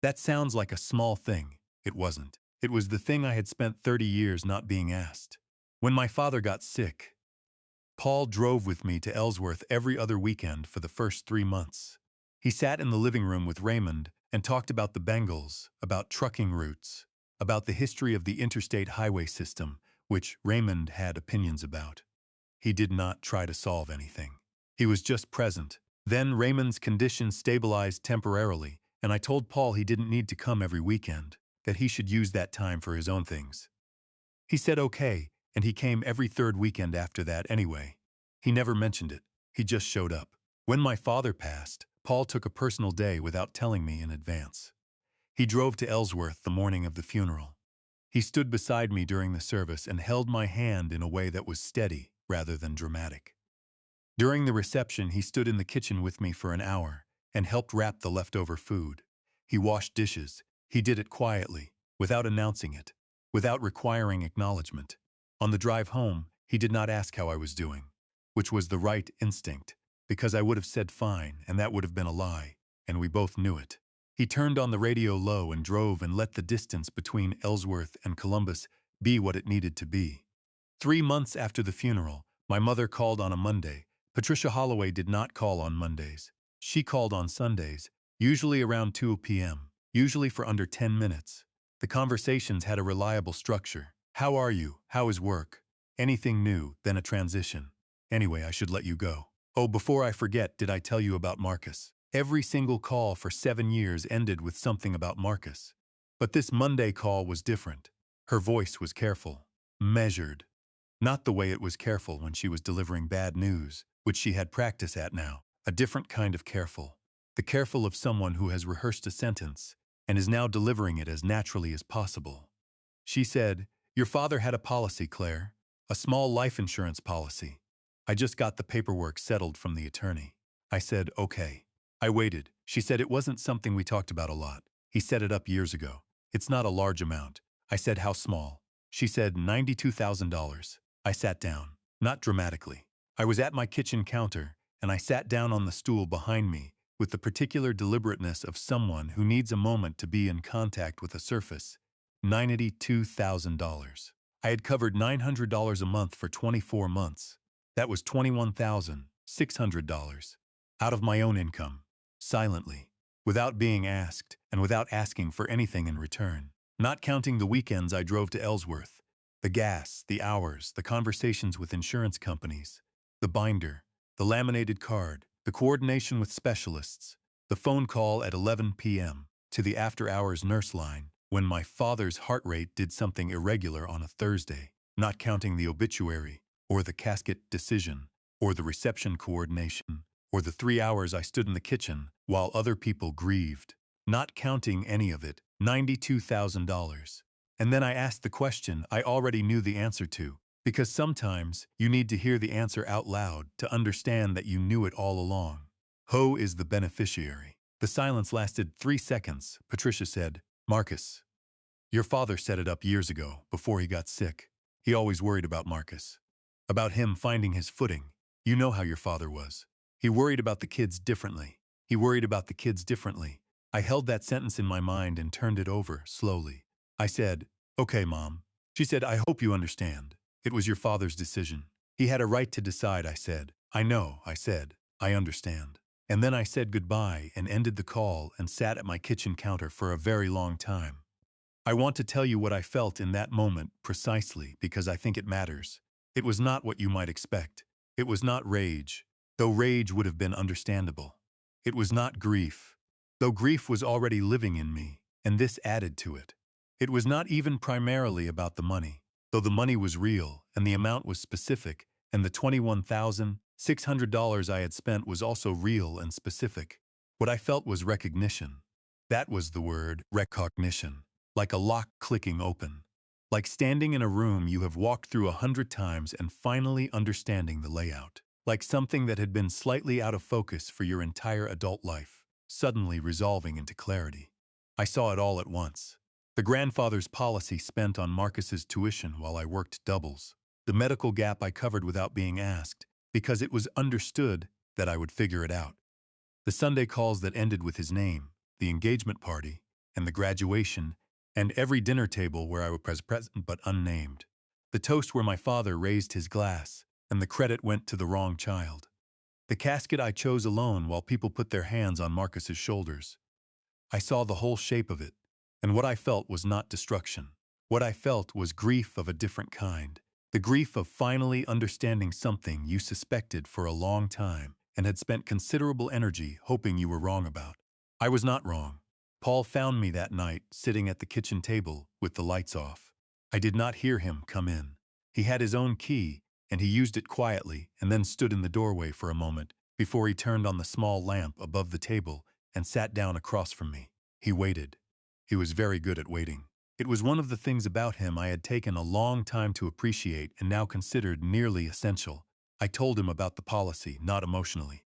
That sounds like a small thing. It wasn't. It was the thing I had spent 30 years not being asked. When my father got sick, Paul drove with me to Ellsworth every other weekend for the first 3 months. He sat in the living room with Raymond and talked about the Bengals, about trucking routes, about the history of the interstate highway system, which Raymond had opinions about. He did not try to solve anything. He was just present. Then Raymond's condition stabilized temporarily, and I told Paul he didn't need to come every weekend, that he should use that time for his own things. He said okay, and he came every 3rd weekend after that anyway. He never mentioned it. He just showed up. When my father passed, Paul took a personal day without telling me in advance. He drove to Ellsworth the morning of the funeral. He stood beside me during the service and held my hand in a way that was steady rather than dramatic. During the reception, he stood in the kitchen with me for an hour and helped wrap the leftover food. He washed dishes. He did it quietly, without announcing it, without requiring acknowledgement. On the drive home, he did not ask how I was doing, which was the right instinct, because I would have said fine, and that would have been a lie, and we both knew it. He turned on the radio low and drove and let the distance between Ellsworth and Columbus be what it needed to be. 3 months after the funeral, my mother called on a Monday. Patricia Holloway did not call on Mondays. She called on Sundays, usually around 2 p.m., usually for under 10 minutes. The conversations had a reliable structure. How are you? How is work? Anything new, then a transition. Anyway, I should let you go. Oh, before I forget, did I tell you about Marcus? Every single call for 7 years ended with something about Marcus. But this Monday call was different. Her voice was careful, measured. Not the way it was careful when she was delivering bad news, which she had practice at now. A different kind of careful. The careful of someone who has rehearsed a sentence and is now delivering it as naturally as possible. She said, "Your father had a policy, Claire. A small life insurance policy. I just got the paperwork settled from the attorney." I said, "Okay." I waited. She said it wasn't something we talked about a lot. He set it up years ago. It's not a large amount. I said, "How small?" She said, $92,000. I sat down. Not dramatically. I was at my kitchen counter, and I sat down on the stool behind me with the particular deliberateness of someone who needs a moment to be in contact with a surface. $92,000. I had covered $900 a month for 24 months. That was $21,600. Out of my own income. Silently. Without being asked, and without asking for anything in return. Not counting the weekends I drove to Ellsworth. The gas, the hours, the conversations with insurance companies, the binder, the laminated card, the coordination with specialists, the phone call at 11 p.m. to the after-hours nurse line when my father's heart rate did something irregular on a Thursday, not counting the obituary, or the casket decision, or the reception coordination, or the 3 hours I stood in the kitchen while other people grieved, not counting any of it, $92,000. And then I asked the question I already knew the answer to, because sometimes you need to hear the answer out loud to understand that you knew it all along. Who is the beneficiary? The silence lasted 3 seconds. Patricia said, "Marcus. Your father set it up years ago, before he got sick. He always worried about Marcus. About him finding his footing. You know how your father was. He worried about the kids differently. He worried about the kids differently." I held that sentence in my mind and turned it over, slowly. I said, "Okay, Mom." She said, "I hope you understand. It was your father's decision. He had a right to decide," I said. "I know," I said. "I understand." And then I said goodbye and ended the call and sat at my kitchen counter for a very long time. I want to tell you what I felt in that moment precisely because I think it matters. It was not what you might expect. It was not rage, though rage would have been understandable. It was not grief, though grief was already living in me, and this added to it. It was not even primarily about the money, though the money was real and the amount was specific, and the $21,600 I had spent was also real and specific. What I felt was recognition. That was the word, recognition. Like a lock clicking open. Like standing in a room you have walked through 100 times and finally understanding the layout. Like something that had been slightly out of focus for your entire adult life, suddenly resolving into clarity. I saw it all at once. The grandfather's policy spent on Marcus's tuition while I worked doubles. The medical gap I covered without being asked, because it was understood that I would figure it out. The Sunday calls that ended with his name, the engagement party, and the graduation, and every dinner table where I was present but unnamed. The toast where my father raised his glass, and the credit went to the wrong child. The casket I chose alone while people put their hands on Marcus's shoulders. I saw the whole shape of it, and what I felt was not destruction. What I felt was grief of a different kind. The grief of finally understanding something you suspected for a long time and had spent considerable energy hoping you were wrong about. I was not wrong. Paul found me that night sitting at the kitchen table with the lights off. I did not hear him come in. He had his own key, and he used it quietly and then stood in the doorway for a moment before he turned on the small lamp above the table and sat down across from me. He waited. He was very good at waiting. It was one of the things about him I had taken a long time to appreciate and now considered nearly essential. I told him about the policy, not emotionally,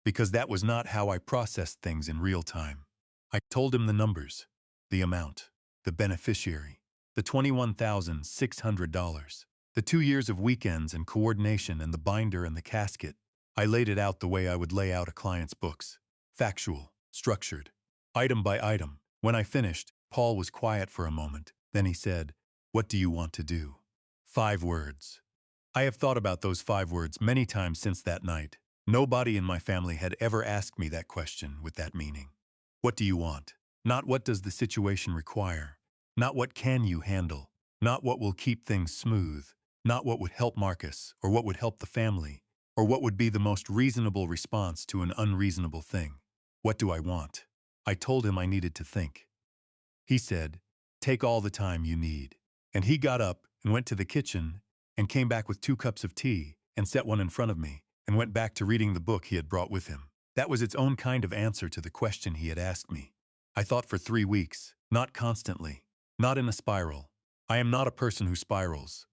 because that was not how I processed things in real time. I told him the numbers, the amount, the beneficiary, the $21,600, the 2 years of weekends and coordination and the binder and the casket. I laid it out the way I would lay out a client's books, factual, structured, item by item. When I finished, Paul was quiet for a moment. Then he said, "What do you want to do?" 5 words. I have thought about those 5 words many times since that night. Nobody in my family had ever asked me that question with that meaning. What do you want? Not what does the situation require. Not what can you handle. Not what will keep things smooth. Not what would help Marcus, or what would help the family, or what would be the most reasonable response to an unreasonable thing. What do I want? I told him I needed to think. He said, "Take all the time you need." And he got up and went to the kitchen and came back with 2 cups of tea and set one in front of me and went back to reading the book he had brought with him. That was its own kind of answer to the question he had asked me. I thought for 3 weeks, not constantly, not in a spiral. I am not a person who spirals.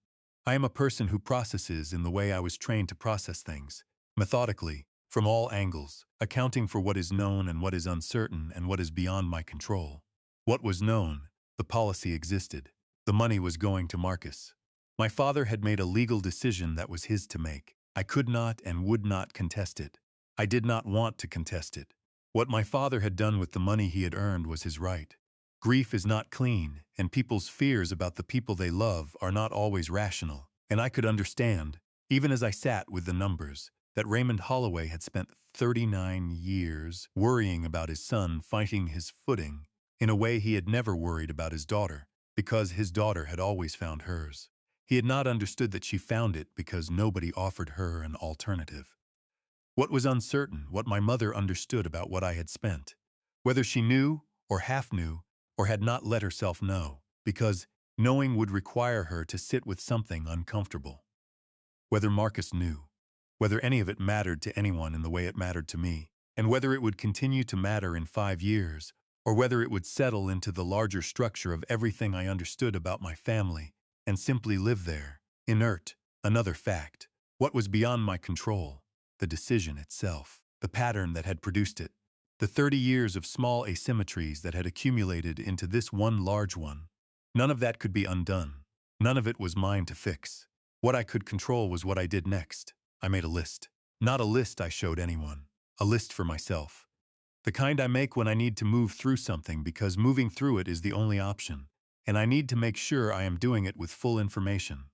I am a person who processes in the way I was trained to process things, methodically, from all angles, accounting for what is known and what is uncertain and what is beyond my control. What was known, the policy existed. The money was going to Marcus. My father had made a legal decision that was his to make. I could not and would not contest it. I did not want to contest it. What my father had done with the money he had earned was his right. Grief is not clean, and people's fears about the people they love are not always rational. And I could understand, even as I sat with the numbers, that Raymond Holloway had spent 39 years worrying about his son finding his footing in a way he had never worried about his daughter, because his daughter had always found hers. He had not understood that she found it because nobody offered her an alternative. What was uncertain, what my mother understood about what I had spent, whether she knew or half knew or had not let herself know, because knowing would require her to sit with something uncomfortable. Whether Marcus knew, whether any of it mattered to anyone in the way it mattered to me, and whether it would continue to matter in 5 years, or whether it would settle into the larger structure of everything I understood about my family and simply live there, inert, another fact. What was beyond my control? The decision itself, the pattern that had produced it, the 30 years of small asymmetries that had accumulated into this one large one. None of that could be undone. None of it was mine to fix. What I could control was what I did next. I made a list. Not a list I showed anyone. A list for myself. The kind I make when I need to move through something because moving through it is the only option, and I need to make sure I am doing it with full information.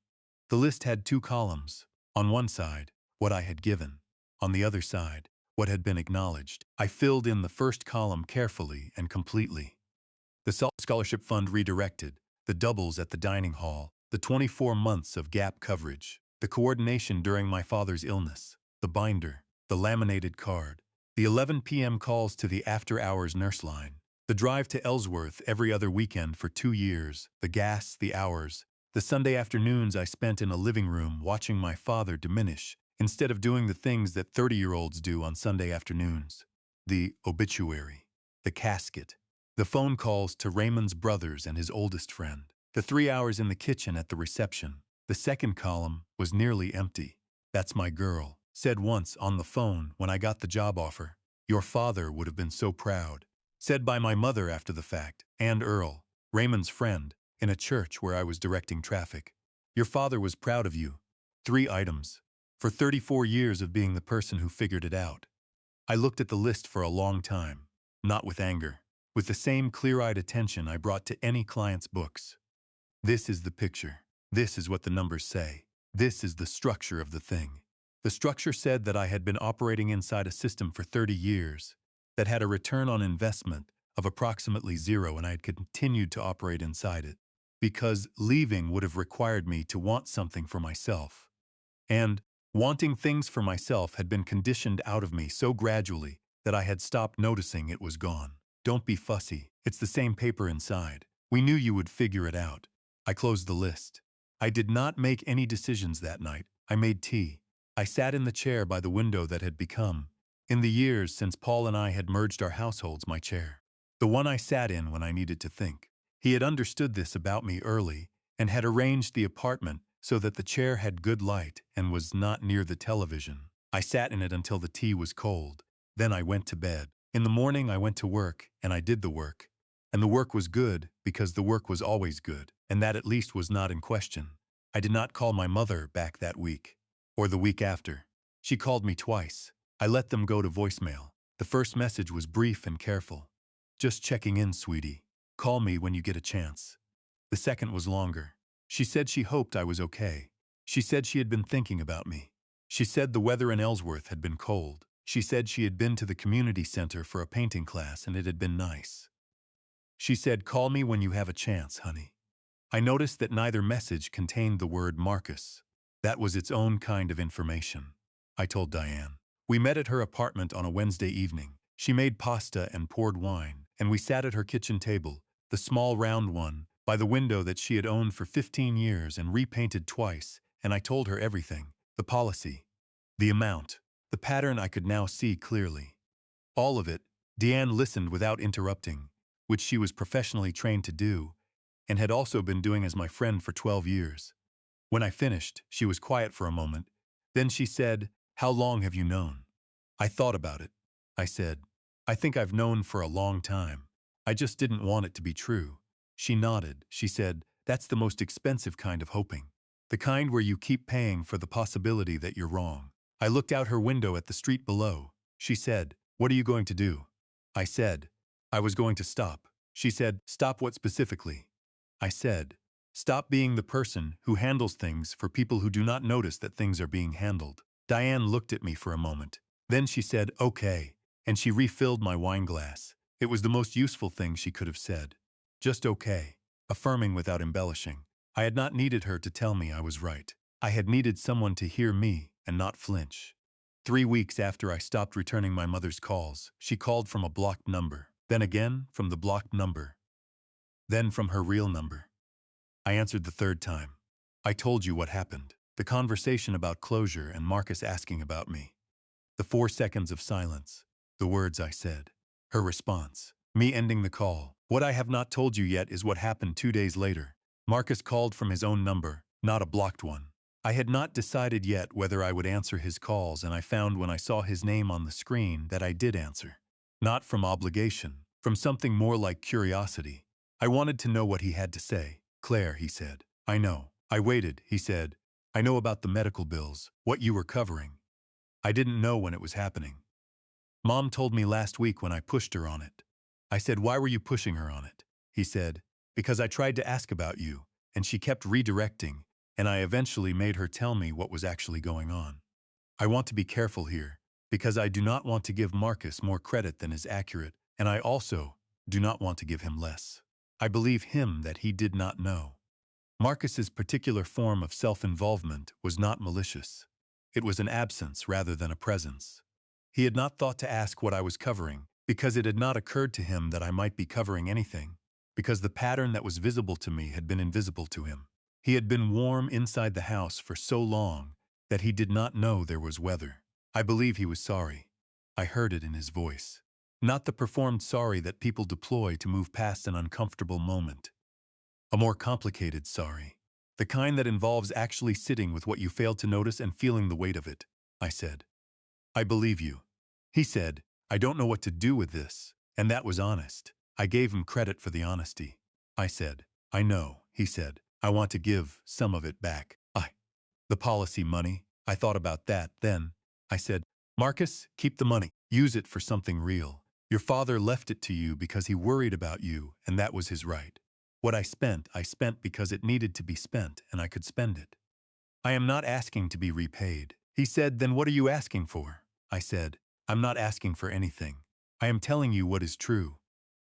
The list had 2 columns. On one side, what I had given. On the other side, what had been acknowledged. I filled in the first column carefully and completely. The scholarship fund redirected, the doubles at the dining hall, the 24 months of gap coverage, the coordination during my father's illness, the binder, the laminated card, the 11 p.m. calls to the after-hours nurse line, the drive to Ellsworth every other weekend for 2 years, the gas, the hours, the Sunday afternoons I spent in a living room watching my father diminish instead of doing the things that 30-year-olds do on Sunday afternoons. the obituary, the casket, the phone calls to Raymond's brothers and his oldest friend, the 3 hours in the kitchen at the reception. The second column was nearly empty. "That's my girl," said once on the phone when I got the job offer. "Your father would have been so proud," said by my mother after the fact, and Earl, Raymond's friend, in a church where I was directing traffic. "Your father was proud of you." 3 items. For 34 years of being the person who figured it out. I looked at the list for a long time, not with anger, with the same clear-eyed attention I brought to any client's books. This is the picture. This is what the numbers say. This is the structure of the thing. The structure said that I had been operating inside a system for 30 years, that had a return on investment of approximately zero, and I had continued to operate inside it, because leaving would have required me to want something for myself. And wanting things for myself had been conditioned out of me so gradually that I had stopped noticing it was gone. "Don't be fussy. It's the same paper inside. We knew you would figure it out." I closed the list. I did not make any decisions that night. I made tea. I sat in the chair by the window that had become, in the years since Paul and I had merged our households, my chair. The one I sat in when I needed to think. He had understood this about me early and had arranged the apartment so that the chair had good light and was not near the television. I sat in it until the tea was cold. Then I went to bed. In the morning I went to work, and I did the work. And the work was good because the work was always good, and that at least was not in question. I did not call my mother back that week, or the week after. She called me twice. I let them go to voicemail. The first message was brief and careful. "Just checking in, sweetie. Call me when you get a chance." The second was longer. She said she hoped I was okay. She said she had been thinking about me. She said the weather in Ellsworth had been cold. She said she had been to the community center for a painting class and it had been nice. She said, "Call me when you have a chance, honey." I noticed that neither message contained the word Marcus. That was its own kind of information. I told Diane. We met at her apartment on a Wednesday evening. She made pasta and poured wine, and we sat at her kitchen table, the small round one, by the window that she had owned for 15 years and repainted twice, and I told her everything, the policy, the amount, the pattern I could now see clearly. All of it. Deanne listened without interrupting, which she was professionally trained to do, and had also been doing as my friend for 12 years. When I finished, she was quiet for a moment. Then she said, "How long have you known?" I thought about it. I said, "I think I've known for a long time. I just didn't want it to be true." She nodded. She said, "That's the most expensive kind of hoping. The kind where you keep paying for the possibility that you're wrong." I looked out her window at the street below. She said, "What are you going to do?" I said, "I was going to stop." She said, "Stop what specifically?" I said, "Stop being the person who handles things for people who do not notice that things are being handled." Diane looked at me for a moment. Then she said, "Okay," and she refilled my wine glass. It was the most useful thing she could have said. Just okay, affirming without embellishing. I had not needed her to tell me I was right. I had needed someone to hear me and not flinch. 3 weeks after I stopped returning my mother's calls, she called from a blocked number, then again from the blocked number, then from her real number. I answered the third time. "I told you what happened." The conversation about closure and Marcus asking about me. The 4 seconds of silence. The words I said. Her response. Me ending the call. What I have not told you yet is what happened 2 days later. Marcus called from his own number, not a blocked one. I had not decided yet whether I would answer his calls, and I found when I saw his name on the screen that I did answer. Not from obligation, from something more like curiosity. I wanted to know what he had to say. "Claire," he said. "I know." I waited, he said. "I know about the medical bills, what you were covering. I didn't know when it was happening. Mom told me last week when I pushed her on it." I said, "Why were you pushing her on it?" He said, "Because I tried to ask about you, and she kept redirecting, and I eventually made her tell me what was actually going on. I want to be careful here, because I do not want to give Marcus more credit than is accurate, and I also do not want to give him less. I believe him that he did not know." Marcus's particular form of self-involvement was not malicious. It was an absence rather than a presence. He had not thought to ask what I was covering, because it had not occurred to him that I might be covering anything, because the pattern that was visible to me had been invisible to him. He had been warm inside the house for so long that he did not know there was weather. I believe he was sorry. I heard it in his voice. Not the performed sorry that people deploy to move past an uncomfortable moment. A more complicated sorry. The kind that involves actually sitting with what you failed to notice and feeling the weight of it. I said. I believe you. He said, I don't know what to do with this. And that was honest. I gave him credit for the honesty. I said, I know, he said. I want to give some of it back. The policy money. I thought about that then. I said, Marcus, keep the money. Use it for something real. Your father left it to you because he worried about you, and that was his right. What I spent because it needed to be spent, and I could spend it. I am not asking to be repaid. He said, then what are you asking for? I said, I'm not asking for anything. I am telling you what is true.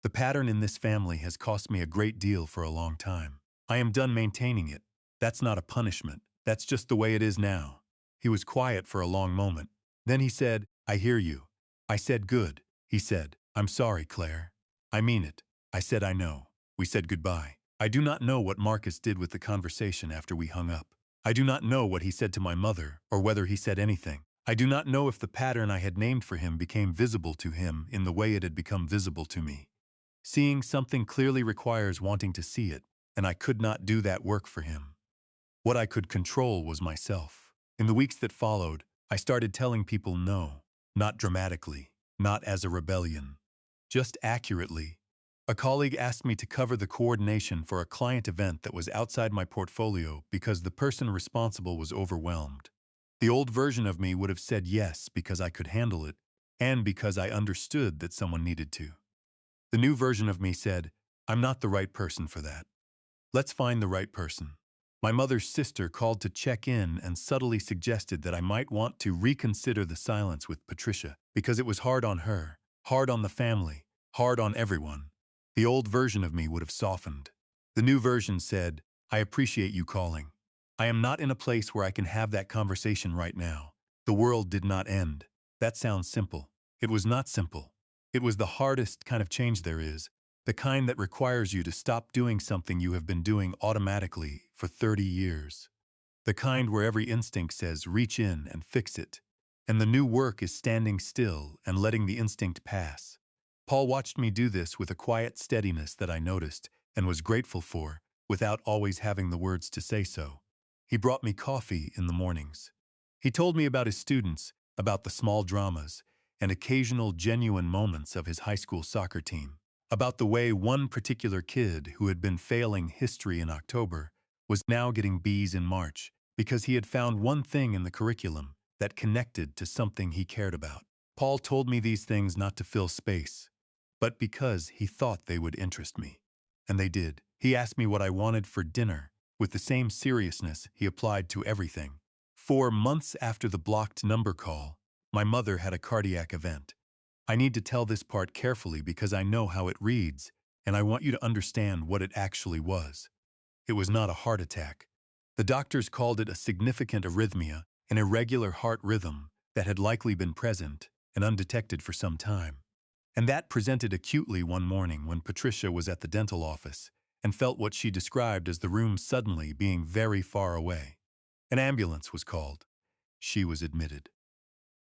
The pattern in this family has cost me a great deal for a long time. I am done maintaining it. That's not a punishment. That's just the way it is now. He was quiet for a long moment. Then he said, I hear you. I said, good. He said, I'm sorry, Claire. I mean it. I said, I know. We said goodbye. I do not know what Marcus did with the conversation after we hung up. I do not know what he said to my mother, or whether he said anything. I do not know if the pattern I had named for him became visible to him in the way it had become visible to me. Seeing something clearly requires wanting to see it, and I could not do that work for him. What I could control was myself. In the weeks that followed, I started telling people no, not dramatically, not as a rebellion, just accurately. A colleague asked me to cover the coordination for a client event that was outside my portfolio because the person responsible was overwhelmed. The old version of me would have said yes because I could handle it, and because I understood that someone needed to. The new version of me said, I'm not the right person for that. Let's find the right person. My mother's sister called to check in and subtly suggested that I might want to reconsider the silence with Patricia because it was hard on her, hard on the family, hard on everyone. The old version of me would have softened. The new version said, I appreciate you calling. I am not in a place where I can have that conversation right now. The world did not end. That sounds simple. It was not simple. It was the hardest kind of change there is. The kind that requires you to stop doing something you have been doing automatically for 30 years. The kind where every instinct says, reach in and fix it. And the new work is standing still and letting the instinct pass. Paul watched me do this with a quiet steadiness that I noticed and was grateful for, without always having the words to say so. He brought me coffee in the mornings. He told me about his students, about the small dramas, and occasional genuine moments of his high school soccer team. About the way one particular kid who had been failing history in October was now getting B's in March because he had found one thing in the curriculum that connected to something he cared about. Paul told me these things not to fill space, but because he thought they would interest me. And they did. He asked me what I wanted for dinner, with the same seriousness he applied to everything. 4 months after the blocked number call, my mother had a cardiac event. I need to tell this part carefully because I know how it reads, and I want you to understand what it actually was. It was not a heart attack. The doctors called it a significant arrhythmia, an irregular heart rhythm that had likely been present and undetected for some time. And that presented acutely one morning when Patricia was at the dental office and felt what she described as the room suddenly being very far away. An ambulance was called. She was admitted.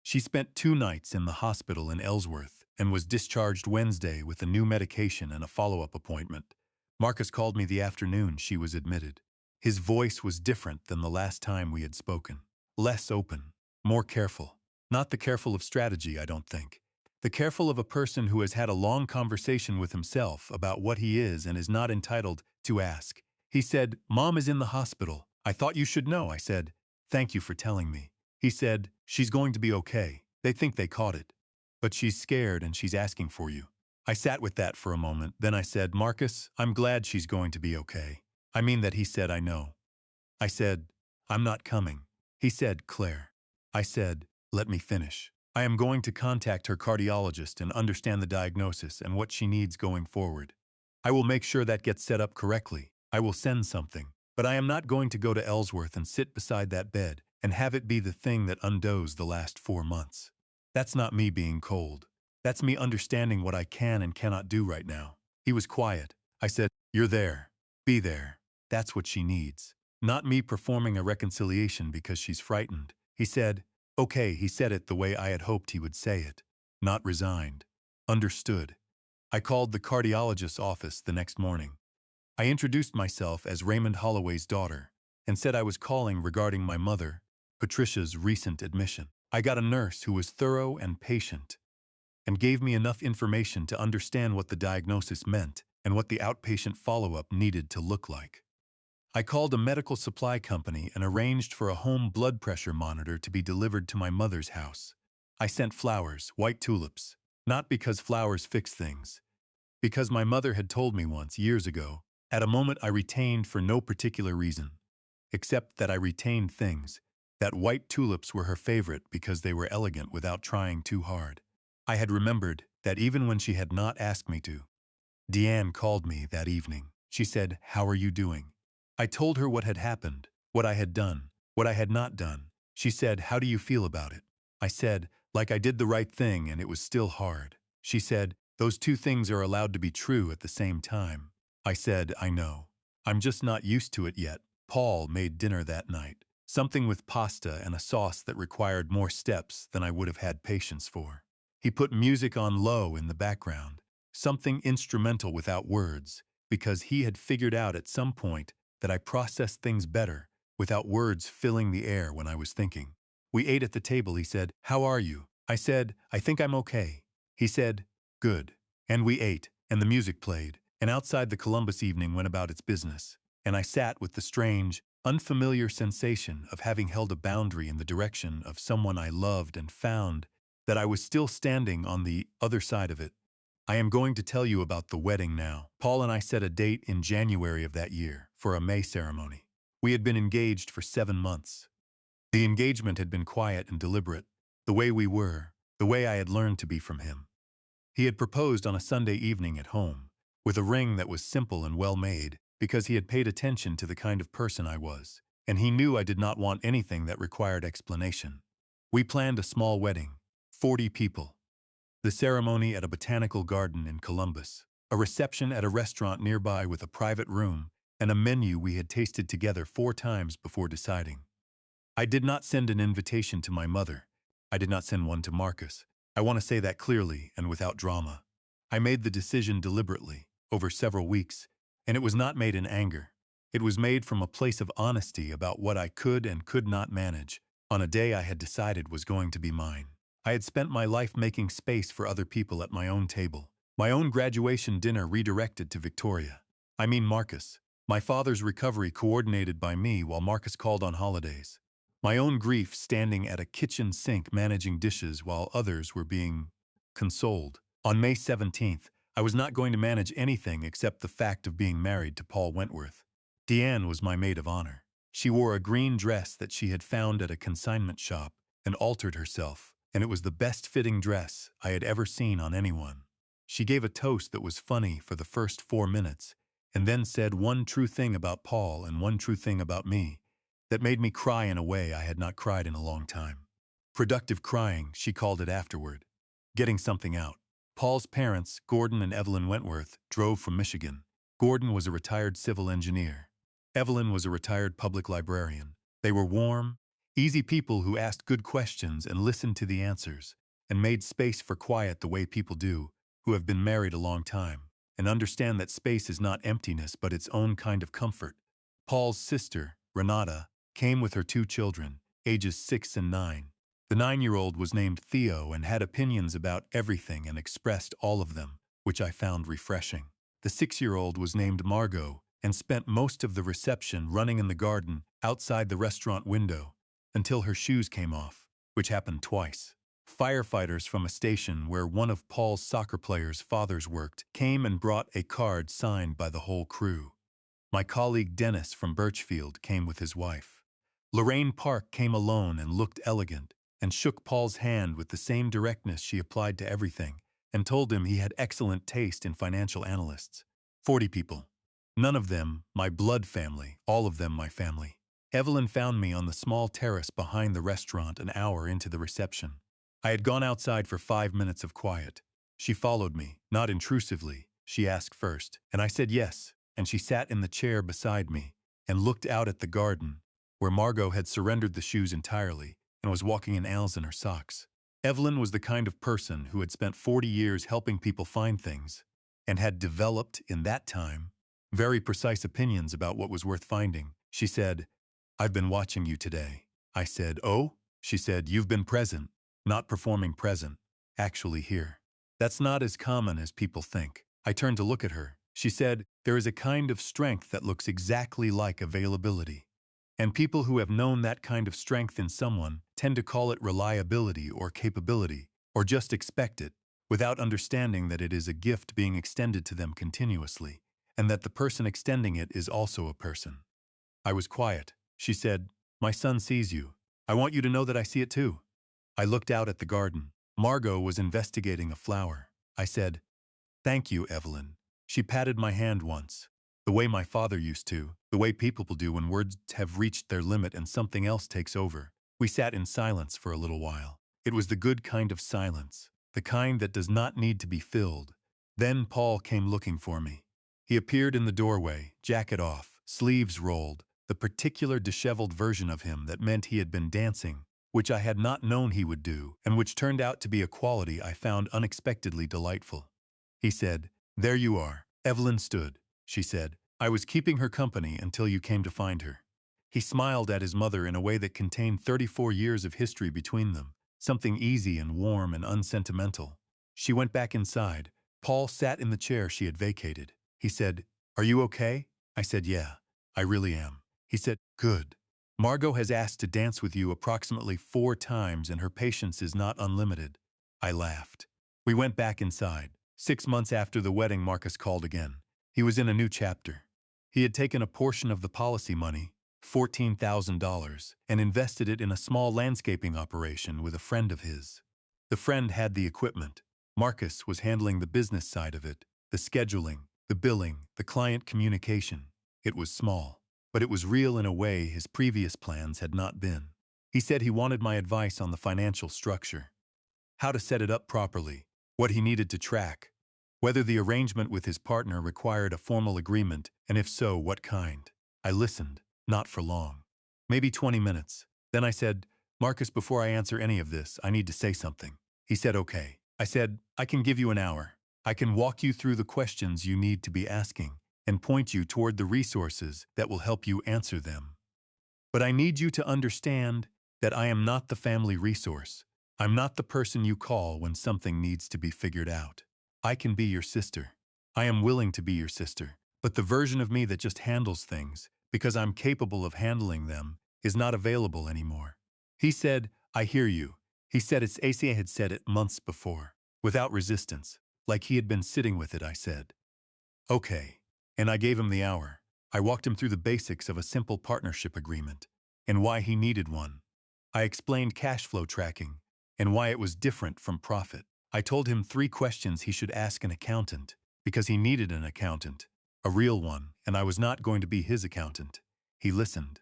She spent 2 nights in the hospital in Ellsworth and was discharged Wednesday with a new medication and a follow-up appointment. Marcus called me the afternoon she was admitted. His voice was different than the last time we had spoken. Less open, more careful. Not the careful of strategy, I don't think. The careful of a person who has had a long conversation with himself about what he is and is not entitled to ask. He said, Mom is in the hospital. I thought you should know. I said, thank you for telling me. He said, she's going to be okay. They think they caught it. But she's scared and she's asking for you. I sat with that for a moment. Then I said, Marcus, I'm glad she's going to be okay. I mean that. He said, I know. I said, I'm not coming. He said, Claire. I said, let me finish. I am going to contact her cardiologist and understand the diagnosis and what she needs going forward. I will make sure that gets set up correctly. I will send something. But I am not going to go to Ellsworth and sit beside that bed and have it be the thing that undoes the last 4 months. That's not me being cold. That's me understanding what I can and cannot do right now. He was quiet. I said, you're there. Be there. That's what she needs. Not me performing a reconciliation because she's frightened. He said, okay. He said it the way I had hoped he would say it. Not resigned. Understood. I called the cardiologist's office the next morning. I introduced myself as Raymond Holloway's daughter and said I was calling regarding my mother, Patricia's recent admission. I got a nurse who was thorough and patient and gave me enough information to understand what the diagnosis meant and what the outpatient follow-up needed to look like. I called a medical supply company and arranged for a home blood pressure monitor to be delivered to my mother's house. I sent flowers, white tulips, not because flowers fix things, because my mother had told me once, years ago, at a moment I retained for no particular reason, except that I retained things, that white tulips were her favorite because they were elegant without trying too hard. I had remembered that even when she had not asked me to. Deanne called me that evening. She said, "How are you doing?" I told her what had happened, what I had done, what I had not done. She said, "How do you feel about it?" I said, like I did the right thing and it was still hard. She said, "Those two things are allowed to be true at the same time." I said, "I know. I'm just not used to it yet." Paul made dinner that night, something with pasta and a sauce that required more steps than I would have had patience for. He put music on low in the background, something instrumental without words, because he had figured out at some point that I processed things better without words filling the air when I was thinking. We ate at the table. He said, "How are you?" I said, "I think I'm okay." He said, "Good." And we ate, and the music played, and outside the Columbus evening went about its business, and I sat with the strange, unfamiliar sensation of having held a boundary in the direction of someone I loved and found that I was still standing on the other side of it. I am going to tell you about the wedding now. Paul and I set a date in January of that year for a May ceremony. We had been engaged for 7 months. The engagement had been quiet and deliberate, the way we were, the way I had learned to be from him. He had proposed on a Sunday evening at home, with a ring that was simple and well made, because he had paid attention to the kind of person I was, and he knew I did not want anything that required explanation. We planned a small wedding, 40 people. The ceremony at a botanical garden in Columbus, a reception at a restaurant nearby with a private room, and a menu we had tasted together 4 times before deciding. I did not send an invitation to my mother. I did not send one to Marcus. I want to say that clearly and without drama. I made the decision deliberately, over several weeks, and it was not made in anger. It was made from a place of honesty about what I could and could not manage, on a day I had decided was going to be mine. I had spent my life making space for other people at my own table, my own graduation dinner redirected to Victoria. I mean Marcus. My father's recovery coordinated by me while Marcus called on holidays. My own grief standing at a kitchen sink managing dishes while others were being consoled. On May 17th, I was not going to manage anything except the fact of being married to Paul Wentworth. Deanne was my maid of honor. She wore a green dress that she had found at a consignment shop and altered herself, and it was the best-fitting dress I had ever seen on anyone. She gave a toast that was funny for the first 4 minutes, and then said one true thing about Paul and one true thing about me that made me cry in a way I had not cried in a long time. Productive crying, she called it afterward. Getting something out. Paul's parents, Gordon and Evelyn Wentworth, drove from Michigan. Gordon was a retired civil engineer. Evelyn was a retired public librarian. They were warm, easy people who asked good questions and listened to the answers, and made space for quiet the way people do, who have been married a long time, and understand that space is not emptiness but its own kind of comfort. Paul's sister, Renata, came with her 2 children, ages 6 and 9. The 9-year-old was named Theo and had opinions about everything and expressed all of them, which I found refreshing. The 6-year-old was named Margot and spent most of the reception running in the garden outside the restaurant window until her shoes came off, which happened twice. Firefighters from a station where one of Paul's soccer players' fathers worked came and brought a card signed by the whole crew. My colleague Dennis from Birchfield came with his wife. Lorraine Park came alone and looked elegant, and shook Paul's hand with the same directness she applied to everything, and told him he had excellent taste in financial analysts. 40 people. None of them my blood family, all of them my family. Evelyn found me on the small terrace behind the restaurant an hour into the reception. I had gone outside for 5 minutes of quiet. She followed me, not intrusively. She asked first, and I said yes, and she sat in the chair beside me and looked out at the garden, where Margot had surrendered the shoes entirely and was walking in aisles in her socks. Evelyn was the kind of person who had spent 40 years helping people find things and had developed, in that time, very precise opinions about what was worth finding. She said, "I've been watching you today." I said, "Oh?" She said, "You've been present, not performing present, actually here. That's not as common as people think." I turned to look at her. She said, "There is a kind of strength that looks exactly like availability. And people who have known that kind of strength in someone tend to call it reliability or capability, or just expect it, without understanding that it is a gift being extended to them continuously, and that the person extending it is also a person." I was quiet. She said, "My son sees you. I want you to know that I see it too." I looked out at the garden. Margot was investigating a flower. I said, "Thank you, Evelyn." She patted my hand once, the way my father used to, the way people do when words have reached their limit and something else takes over. We sat in silence for a little while. It was the good kind of silence, the kind that does not need to be filled. Then Paul came looking for me. He appeared in the doorway, jacket off, sleeves rolled, the particular disheveled version of him that meant he had been dancing, which I had not known he would do, and which turned out to be a quality I found unexpectedly delightful. He said, "There you are." Evelyn stood. She said, "I was keeping her company until you came to find her." He smiled at his mother in a way that contained 34 years of history between them, something easy and warm and unsentimental. She went back inside. Paul sat in the chair she had vacated. He said, "Are you okay?" I said, "Yeah, I really am." He said, "Good. Margot has asked to dance with you approximately 4 times and her patience is not unlimited." I laughed. We went back inside. 6 months after the wedding, Marcus called again. He was in a new chapter. He had taken a portion of the policy money, $14,000, and invested it in a small landscaping operation with a friend of his. The friend had the equipment. Marcus was handling the business side of it, the scheduling, the billing, the client communication. It was small, but it was real in a way his previous plans had not been. He said he wanted my advice on the financial structure, how to set it up properly, what he needed to track, whether the arrangement with his partner required a formal agreement, and if so, what kind. I listened, not for long. Maybe 20 minutes. Then I said, "Marcus, before I answer any of this, I need to say something." He said, "Okay." I said, "I can give you an hour. I can walk you through the questions you need to be asking and point you toward the resources that will help you answer them. But I need you to understand that I am not the family resource. I'm not the person you call when something needs to be figured out. I can be your sister. I am willing to be your sister. But the version of me that just handles things, because I'm capable of handling them, is not available anymore." He said, "I hear you." He said it's AC had said it months before, without resistance, like he had been sitting with it. I said, "Okay." And I gave him the hour. I walked him through the basics of a simple partnership agreement and why he needed one. I explained cash flow tracking and why it was different from profit. I told him 3 questions he should ask an accountant because he needed an accountant, a real one, and I was not going to be his accountant. He listened.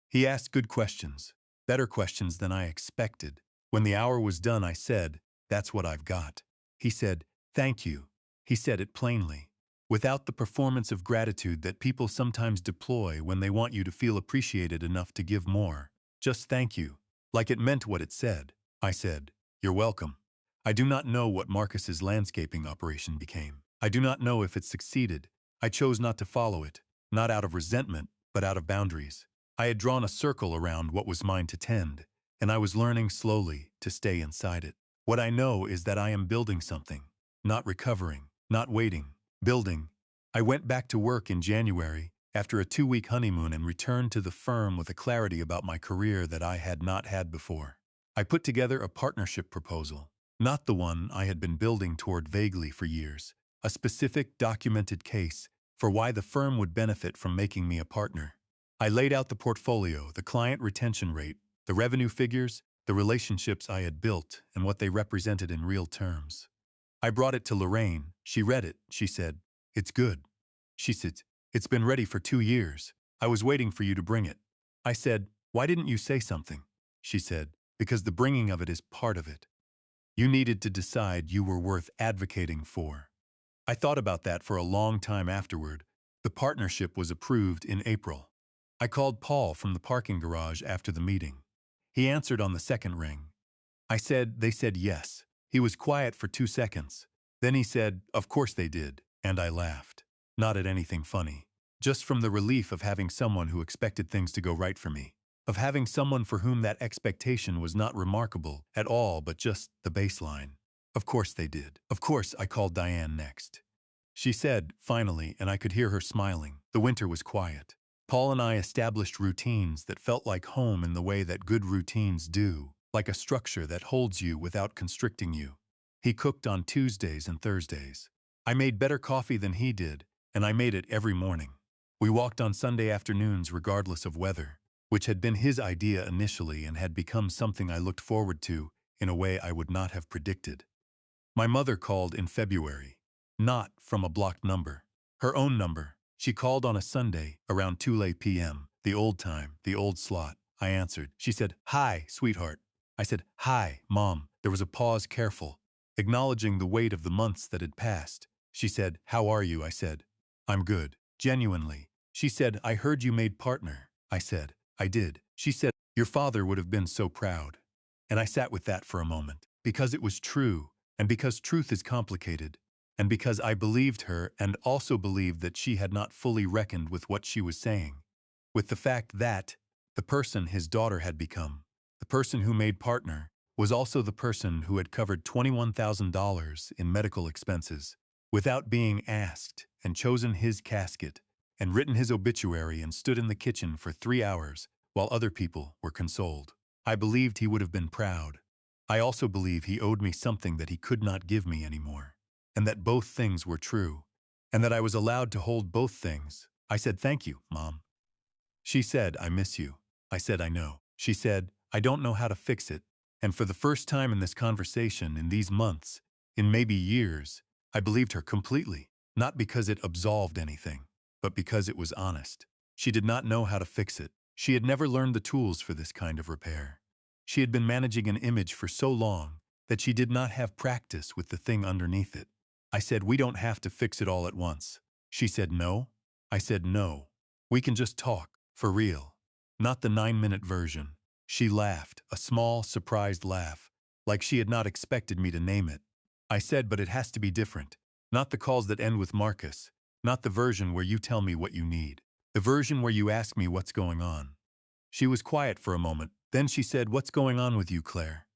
He asked good questions, better questions than I expected. When the hour was done, I said, "That's what I've got." He said, "Thank you." He said it plainly, without the performance of gratitude that people sometimes deploy when they want you to feel appreciated enough to give more. Just "thank you," like it meant what it said. I said, "You're welcome." I do not know what Marcus's landscaping operation became. I do not know if it succeeded. I chose not to follow it, not out of resentment, but out of boundaries. I had drawn a circle around what was mine to tend, and I was learning slowly to stay inside it. What I know is that I am building something, not recovering, not waiting, building. I went back to work in January after a 2-week honeymoon and returned to the firm with a clarity about my career that I had not had before. I put together a partnership proposal, not the one I had been building toward vaguely for years, a specific documented case for why the firm would benefit from making me a partner. I laid out the portfolio, the client retention rate, the revenue figures, the relationships I had built, and what they represented in real terms. I brought it to Lorraine. She read it. She said, "It's good." She said, "It's been ready for 2 years. I was waiting for you to bring it." I said, "Why didn't you say something?" She said, "Because the bringing of it is part of it. You needed to decide you were worth advocating for." I thought about that for a long time afterward. The partnership was approved in April. I called Paul from the parking garage after the meeting. He answered on the second ring. I said, they said yes. He was quiet for 2 seconds. Then he said, of course they did, and I laughed. Not at anything funny. Just from the relief of having someone who expected things to go right for me. Of having someone for whom that expectation was not remarkable at all but just the baseline. Of course they did. Of course I called Diane next. She said, finally, and I could hear her smiling. The winter was quiet. Paul and I established routines that felt like home in the way that good routines do, like a structure that holds you without constricting you. He cooked on Tuesdays and Thursdays. I made better coffee than he did, and I made it every morning. We walked on Sunday afternoons regardless of weather, which had been his idea initially and had become something I looked forward to in a way I would not have predicted. My mother called in February. Not from a blocked number. Her own number. She called on a Sunday, around 2 p.m., the old time, the old slot. I answered. She said, "Hi, sweetheart." I said, "Hi, Mom." There was a pause, careful, acknowledging the weight of the months that had passed. She said, "How are you?" I said, "I'm good." Genuinely. She said, "I heard you made partner." I said, "I did." She said, "Your father would have been so proud." And I sat with that for a moment, because it was true, and because truth is complicated, and because I believed her and also believed that she had not fully reckoned with what she was saying, with the fact that the person his daughter had become, the person who made partner, was also the person who had covered $21,000 in medical expenses without being asked, and chosen his casket, and written his obituary and stood in the kitchen for 3 hours while other people were consoled. I believed he would have been proud. I also believe he owed me something that he could not give me anymore, and that both things were true, and that I was allowed to hold both things. I said, "Thank you, Mom." She said, "I miss you." I said, "I know." She said, "I don't know how to fix it." And for the first time in this conversation, in these months, in maybe years, I believed her completely, not because it absolved anything, but because it was honest. She did not know how to fix it. She had never learned the tools for this kind of repair. She had been managing an image for so long that she did not have practice with the thing underneath it. I said, "We don't have to fix it all at once." She said, "No." I said, "No. We can just talk, for real. Not the 9-minute version." She laughed, a small, surprised laugh, like she had not expected me to name it. I said, "But it has to be different. Not the calls that end with Marcus. Not the version where you tell me what you need. The version where you ask me what's going on." She was quiet for a moment. Then she said, "What's going on with you, Claire?"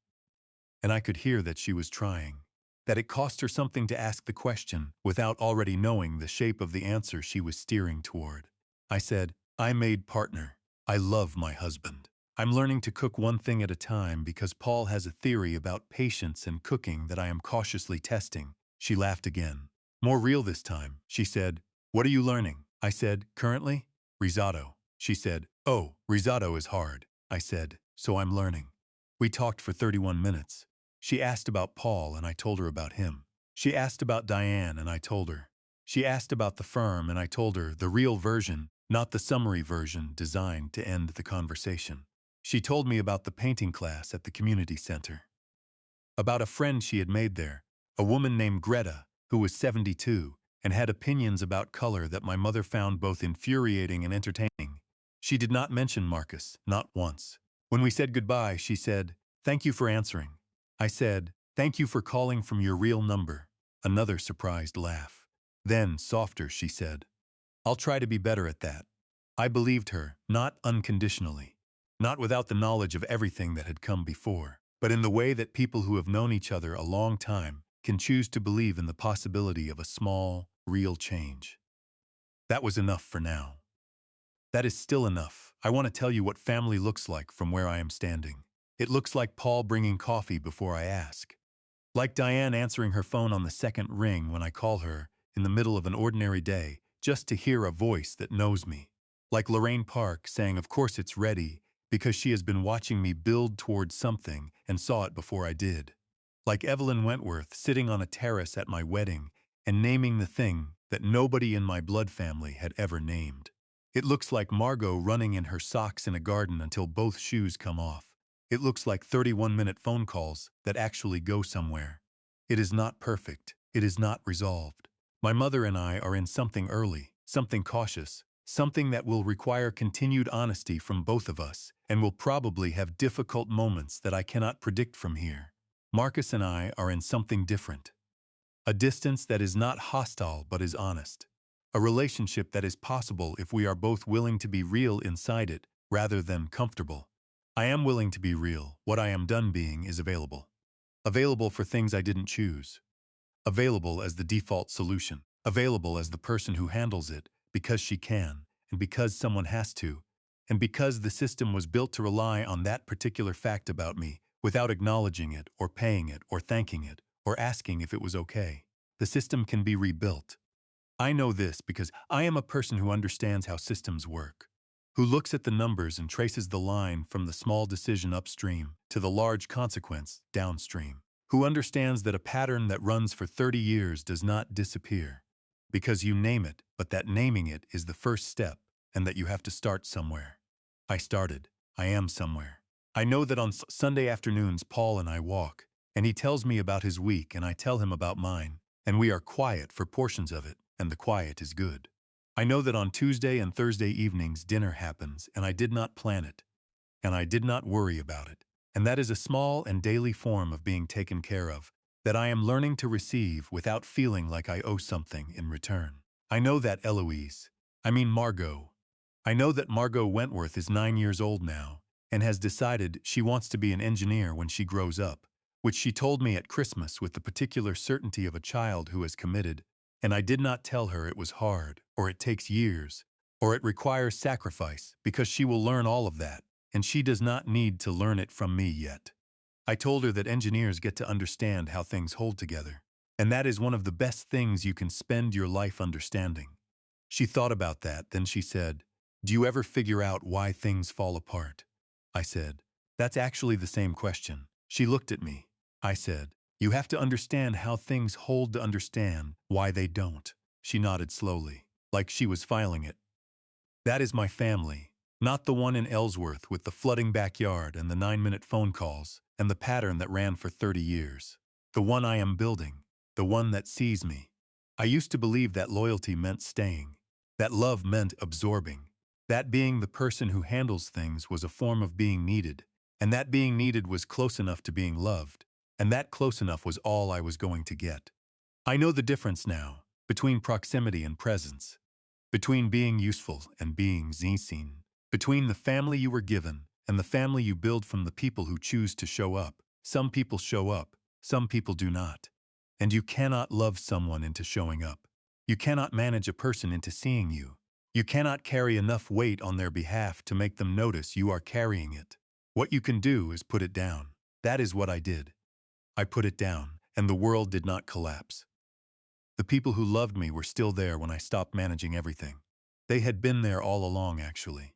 And I could hear that she was trying, that it cost her something to ask the question without already knowing the shape of the answer she was steering toward. I said, "I made partner. I love my husband. I'm learning to cook one thing at a time because Paul has a theory about patience and cooking that I am cautiously testing." She laughed again. More real this time. She said, "What are you learning?" I said, "Currently? Risotto." She said, "Oh, risotto is hard." I said, "So I'm learning." We talked for 31 minutes. She asked about Paul and I told her about him. She asked about Diane and I told her. She asked about the firm and I told her the real version, not the summary version designed to end the conversation. She told me about the painting class at the community center. About a friend she had made there, a woman named Greta, who was 72, and had opinions about color that my mother found both infuriating and entertaining. She did not mention Marcus, not once. When we said goodbye, she said, "Thank you for answering." I said, "Thank you for calling from your real number." Another surprised laugh. Then, softer, she said, "I'll try to be better at that." I believed her, not unconditionally, not without the knowledge of everything that had come before, but in the way that people who have known each other a long time can choose to believe in the possibility of a small, real change. That was enough for now. That is still enough. I want to tell you what family looks like from where I am standing. It looks like Paul bringing coffee before I ask. Like Diane answering her phone on the second ring when I call her in the middle of an ordinary day just to hear a voice that knows me. Like Lorraine Park saying, "Of course it's ready," because she has been watching me build towards something and saw it before I did. Like Evelyn Wentworth sitting on a terrace at my wedding and naming the thing that nobody in my blood family had ever named. It looks like Margot running in her socks in a garden until both shoes come off. It looks like 31-minute phone calls that actually go somewhere. It is not perfect. It is not resolved. My mother and I are in something early, something cautious, something that will require continued honesty from both of us and will probably have difficult moments that I cannot predict from here. Marcus and I are in something different. A distance that is not hostile but is honest. A relationship that is possible if we are both willing to be real inside it rather than comfortable. I am willing to be real. What I am done being is available. Available for things I didn't choose. Available as the default solution. Available as the person who handles it because she can, and because someone has to, and because the system was built to rely on that particular fact about me without acknowledging it or paying it or thanking it or asking if it was okay. The system can be rebuilt. I know this because I am a person who understands how systems work, who looks at the numbers and traces the line from the small decision upstream to the large consequence downstream, who understands that a pattern that runs for 30 years does not disappear because you name it, but that naming it is the first step and that you have to start somewhere. I started. I am somewhere. I know that on Sunday afternoons Paul and I walk, and he tells me about his week and I tell him about mine, and we are quiet for portions of it, and the quiet is good. I know that on Tuesday and Thursday evenings dinner happens, and I did not plan it, and I did not worry about it. And that is a small and daily form of being taken care of, that I am learning to receive without feeling like I owe something in return. I know that Margot. I know that Margot Wentworth is 9 years old now, and has decided she wants to be an engineer when she grows up, which she told me at Christmas with the particular certainty of a child who has committed, and I did not tell her it was hard, or it takes years, or it requires sacrifice, because she will learn all of that, and she does not need to learn it from me yet. I told her that engineers get to understand how things hold together, and that is one of the best things you can spend your life understanding. She thought about that, then she said, "Do you ever figure out why things fall apart?" I said, "That's actually the same question." She looked at me. I said, "You have to understand how things hold to understand why they don't." She nodded slowly, like she was filing it. That is my family, not the one in Ellsworth with the flooding backyard and the 9-minute phone calls and the pattern that ran for 30 years. The one I am building, the one that sees me. I used to believe that loyalty meant staying, that love meant absorbing, that being the person who handles things was a form of being needed, and that being needed was close enough to being loved, and that close enough was all I was going to get. I know the difference now, between proximity and presence, between being useful and being seen, between the family you were given and the family you build from the people who choose to show up. Some people show up, some people do not. And you cannot love someone into showing up. You cannot manage a person into seeing you. You cannot carry enough weight on their behalf to make them notice you are carrying it. What you can do is put it down. That is what I did. I put it down, and the world did not collapse. The people who loved me were still there when I stopped managing everything. They had been there all along, actually.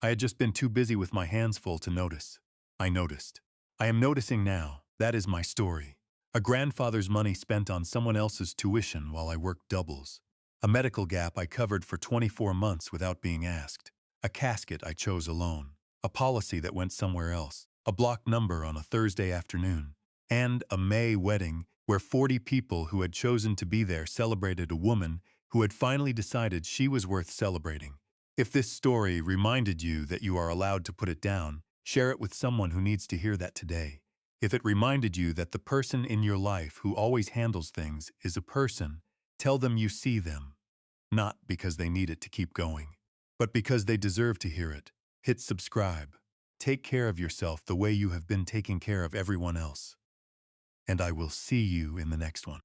I had just been too busy with my hands full to notice. I noticed. I am noticing now. That is my story. A grandfather's money spent on someone else's tuition while I worked doubles. A medical gap I covered for 24 months without being asked. A casket I chose alone. A policy that went somewhere else. A block number on a Thursday afternoon. And a May wedding where 40 people who had chosen to be there celebrated a woman who had finally decided she was worth celebrating. If this story reminded you that you are allowed to put it down, share it with someone who needs to hear that today. If it reminded you that the person in your life who always handles things is a person, tell them you see them. Not because they need it to keep going, but because they deserve to hear it. Hit subscribe. Take care of yourself the way you have been taking care of everyone else. And I will see you in the next one.